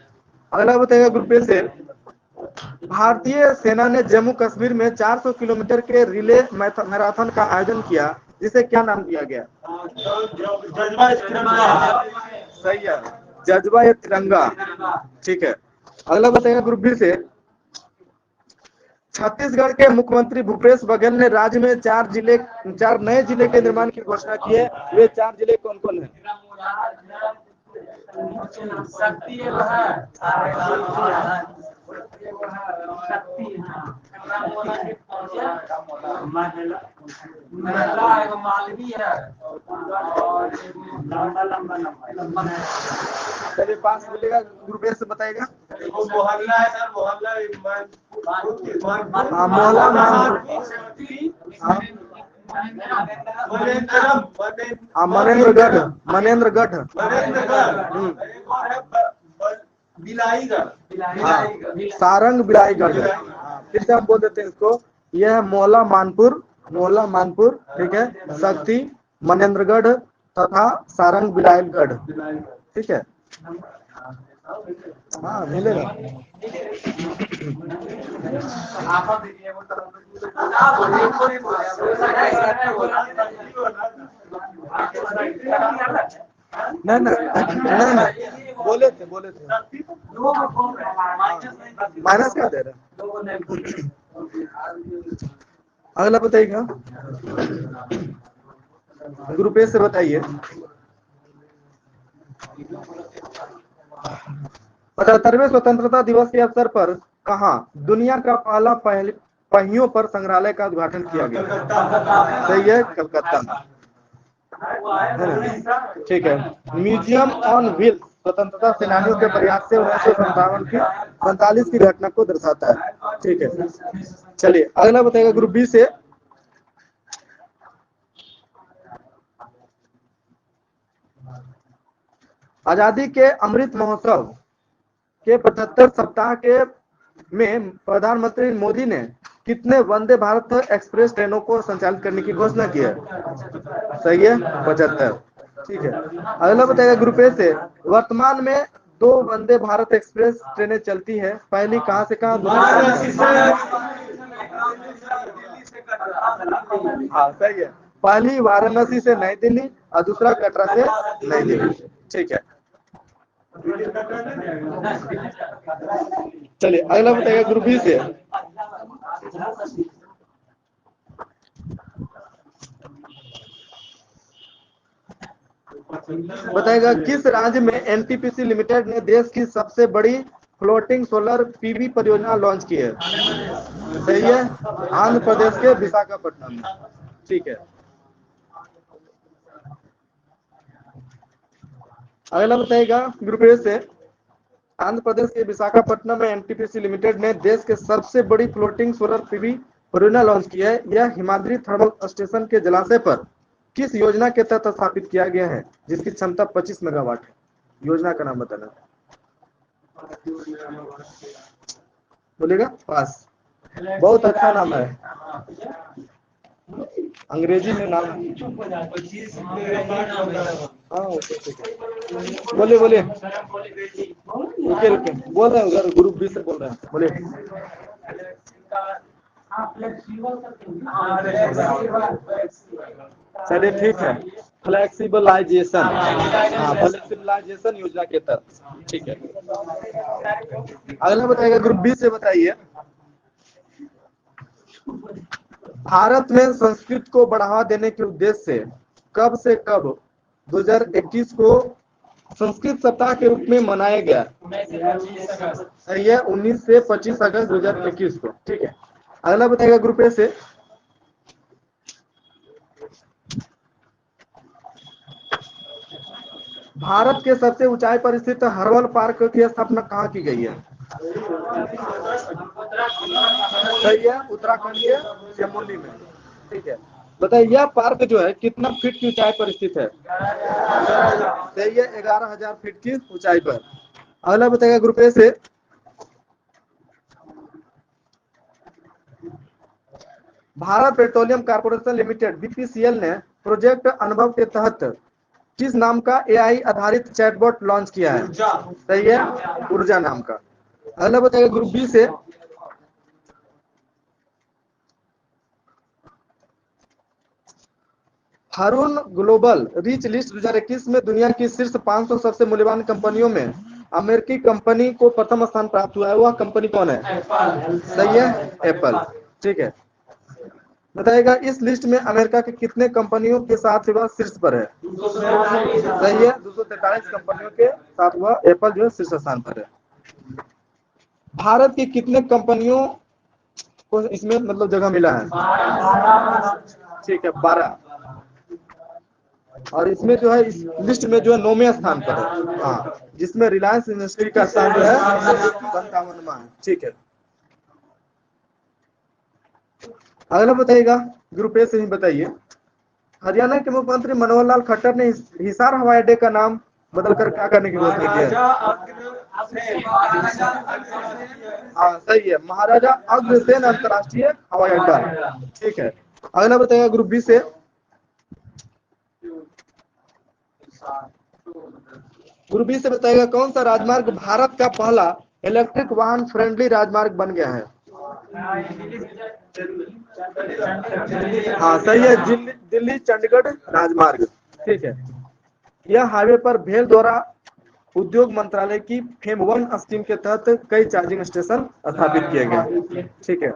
अगला बताइएगा ग्रुप ए से भारतीय सेना ने जम्मू कश्मीर में 400 किलोमीटर के रिले मैराथन का आयोजन किया, जिसे क्या नाम दिया गया? सही है, जज्बा ए तिरंगा। ठीक है। अगला बताइएगा ग्रुप बी से छत्तीसगढ़ के मुख्यमंत्री भूपेश बघेल ने राज्य में 4 नए जिले के निर्माण की घोषणा की है। वे 4 जिले कौन कौन है? शक्ति, हाँ। महिला एगो मालवी है और लंबा लंबा लंबा। चलिए पास बोलेगा, ग्रुप ए से बताएगा। वो मोहल्ला है सर, मोहल्ला हाँ मोहल्ला हाँ मनेन्द्रगढ़ मनेन्द्रगढ़ बिलाईगढ़। हाँ सारंग बिलाईगढ़। फिर से हम बोल देते हैं इसको, यह है मोहल्ला मानपुर, ठीक है, शक्ति, मनेन्द्रगढ़ तथा सारंग बिलाईगढ़, ठीक है। हाँ मिलेगा। नहीं बोले थे माइनस क्या दे रहे। अगला बताइएगा, ग्रुप ए से बताइए। 75वें स्वतंत्रता दिवस के अवसर पर कहाँ दुनिया का पहला पहियों पर संग्रहालय का उद्घाटन किया गया। सही है, कलकत्ता में, है ना, ठीक है। म्यूजियम ऑन व्हील्स स्वतंत्रता सेनानियों के प्रयास से 1947 की घटना को दर्शाता है, ठीक है। चलिए अगला बताएगा ग्रुप बी से। आजादी के अमृत महोत्सव के 75 सप्ताह के में प्रधानमंत्री मोदी ने कितने वंदे भारत एक्सप्रेस ट्रेनों को संचालित करने की घोषणा की है। सही है, 75, ठीक है। अगला बताएगा ग्रुप ए से, वर्तमान में 2 वंदे भारत एक्सप्रेस ट्रेनें चलती है, पहली कहां से कहां, हाँ सही है, पहली वाराणसी से नई दिल्ली और दूसरा कटरा से नई दिल्ली, ठीक है। चलिए अगला बताइएगा ग्रुप बी से। बताएगा किस राज्य में एनटीपीसी लिमिटेड ने देश की सबसे बड़ी फ्लोटिंग सोलर पीवी परियोजना लॉन्च की है। सही है, आंध्र प्रदेश के विशाखापट्टनम में, ठीक है। अगला बताइएगा ग्रुप ए से, आंध्र प्रदेश के विशाखापट्टनम में एनटीपीसी लिमिटेड ने देश के सबसे बड़ी फ्लोटिंग सोलर पीवी परियोजना लॉन्च की है। यह हिमाद्री थर्मल स्टेशन के जलाशय पर किस योजना के तहत स्थापित किया गया है, जिसकी क्षमता 25 मेगावाट है। योजना का नाम बताना। बोलेगा पास, बहुत अच्छा नाम है, अंग्रेजी में नाम। हाँ बोलिए रुके बोल रहे हैं, उधर ग्रुप बी से बोल रहे हैं, बोलिए। चलिए ठीक है, फ्लेक्सिबलाइजेशन, हाँ फ्लेक्सिबलाइजेशन योजना के तहत, ठीक है। अगला बताइएगा ग्रुप बी से, बताइए भारत में संस्कृत को बढ़ावा देने के उद्देश्य से कब से कब 2021 को संस्कृत सप्ताह के रूप में मनाया गया। सही है, 19 से 25 अगस्त 2021 को, ठीक है। अगला बताइएगा ग्रुप ए से, भारत के सबसे ऊंचाई पर स्थित हर्वल पार्क की स्थापना कहाँ की गई है। सही है, उत्तराखंड के चमोली में, ठीक है। बताइए यह पार्क जो है कितना फीट की ऊंचाई पर स्थित है। सही है, 11,000 फीट की ऊंचाई पर। अगला बताइएगा ग्रुप ए से, Bharat petroleum corporation limited BPCL ने प्रोजेक्ट अनुभव के तहत किस नाम का एआई आधारित चैटबॉट लॉन्च किया है। सही है, ऊर्जा नाम का। अगला बताइएगा ग्रुप बी से, हारून ग्लोबल रिच लिस्ट 2021 में दुनिया की शीर्ष 500 सबसे मूल्यवान कंपनियों में अमेरिकी कंपनी को प्रथम स्थान प्राप्त हुआ है। वह कंपनी कौन है। सही है, एप्पल, ठीक है। बताइएगा इस लिस्ट में अमेरिका के कितने कंपनियों के साथ वह शीर्ष पर है। सही है, 243 कंपनियों के साथ वह एप्पल जो है शीर्ष स्थान पर है। भारत की कितने कंपनियों को इसमें मतलब जगह मिला है? ठीक है, 12। और इसमें जो है इस लिस्ट में जो है 9वें स्थान पर है। हाँ, जिसमें रिलायंस इंडस्ट्री का स्थान जो है 57वां है। ठीक है, अगला बताइएगा, ग्रुप ए से ही बताइए। हरियाणा के मुख्यमंत्री मनोहर लाल खट्टर ने हिसार हवाई अड्डे का नाम बदलकर क्या करने की घोषणा की है? हाँ सही है, महाराजा अग्रसेन अंतर्राष्ट्रीय हवाई अड्डा। ठीक है, अगला बताइएगा ग्रुप बी से। ग्रुप बी से बताइएगा, कौन सा राजमार्ग भारत का पहला इलेक्ट्रिक वाहन फ्रेंडली राजमार्ग बन गया है? हाँ सही है, दिल्ली चंडीगढ़ राजमार्ग। ठीक है, यह हाईवे पर भेल द्वारा उद्योग मंत्रालय की फेम 1 स्कीम के तहत कई चार्जिंग स्टेशन स्थापित किए गए। ठीक है,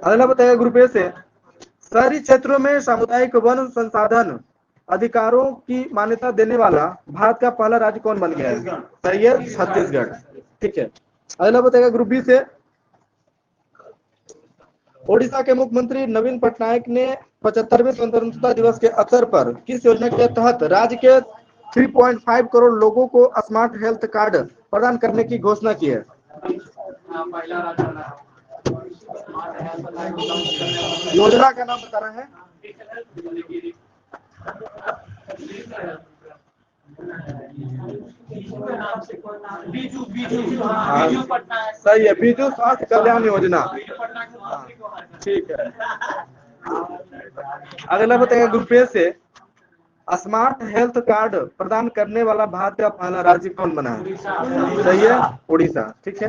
अगला बताइए ग्रुप ए से। शहरी क्षेत्रों में सामुदायिक वन संसाधन अधिकारों की मान्यता देने वाला भारत का पहला राज्य कौन बन गया है? सही है, छत्तीसगढ़। ठीक है, अगला बताइएगा ग्रुप बी से। ओडिशा के मुख्यमंत्री नवीन पटनायक ने 75वें स्वतंत्रता दिवस के अवसर पर किस योजना के तहत राज्य के 3.5 करोड़ लोगों को स्मार्ट हेल्थ कार्ड प्रदान करने की घोषणा की है? योजना का नाम बताना है। सही है, बीजू स्वास्थ्य कल्याण योजना। ठीक है, अगला बताइए ग्रुप ए से। स्मार्ट हेल्थ कार्ड प्रदान करने वाला भारत का पहला राज्य कौन बना है? सही है, उड़ीसा। ठीक है,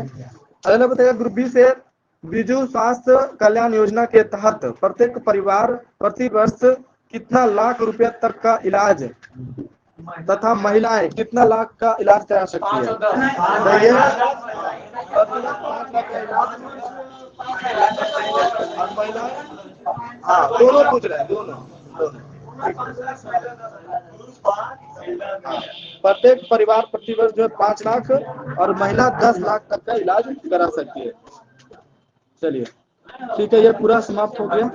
अगला बताइए ग्रुप बी से। बीजू स्वास्थ्य कल्याण योजना के तहत प्रत्येक परिवार प्रति वर्ष कितना लाख रुपए तक का इलाज तथा महिलाएं कितना लाख का इलाज करा सकती है? सही है, 5 लाख का इलाज। और महिलाएं, हाँ दोनों पूछ रहे हैं, दोनों। प्रत्येक परिवार प्रतिवर्ष जो है 5 लाख और महिला 10 लाख तक का इलाज करा सकती है। चलिए ठीक है, ये पूरा समाप्त हो गया।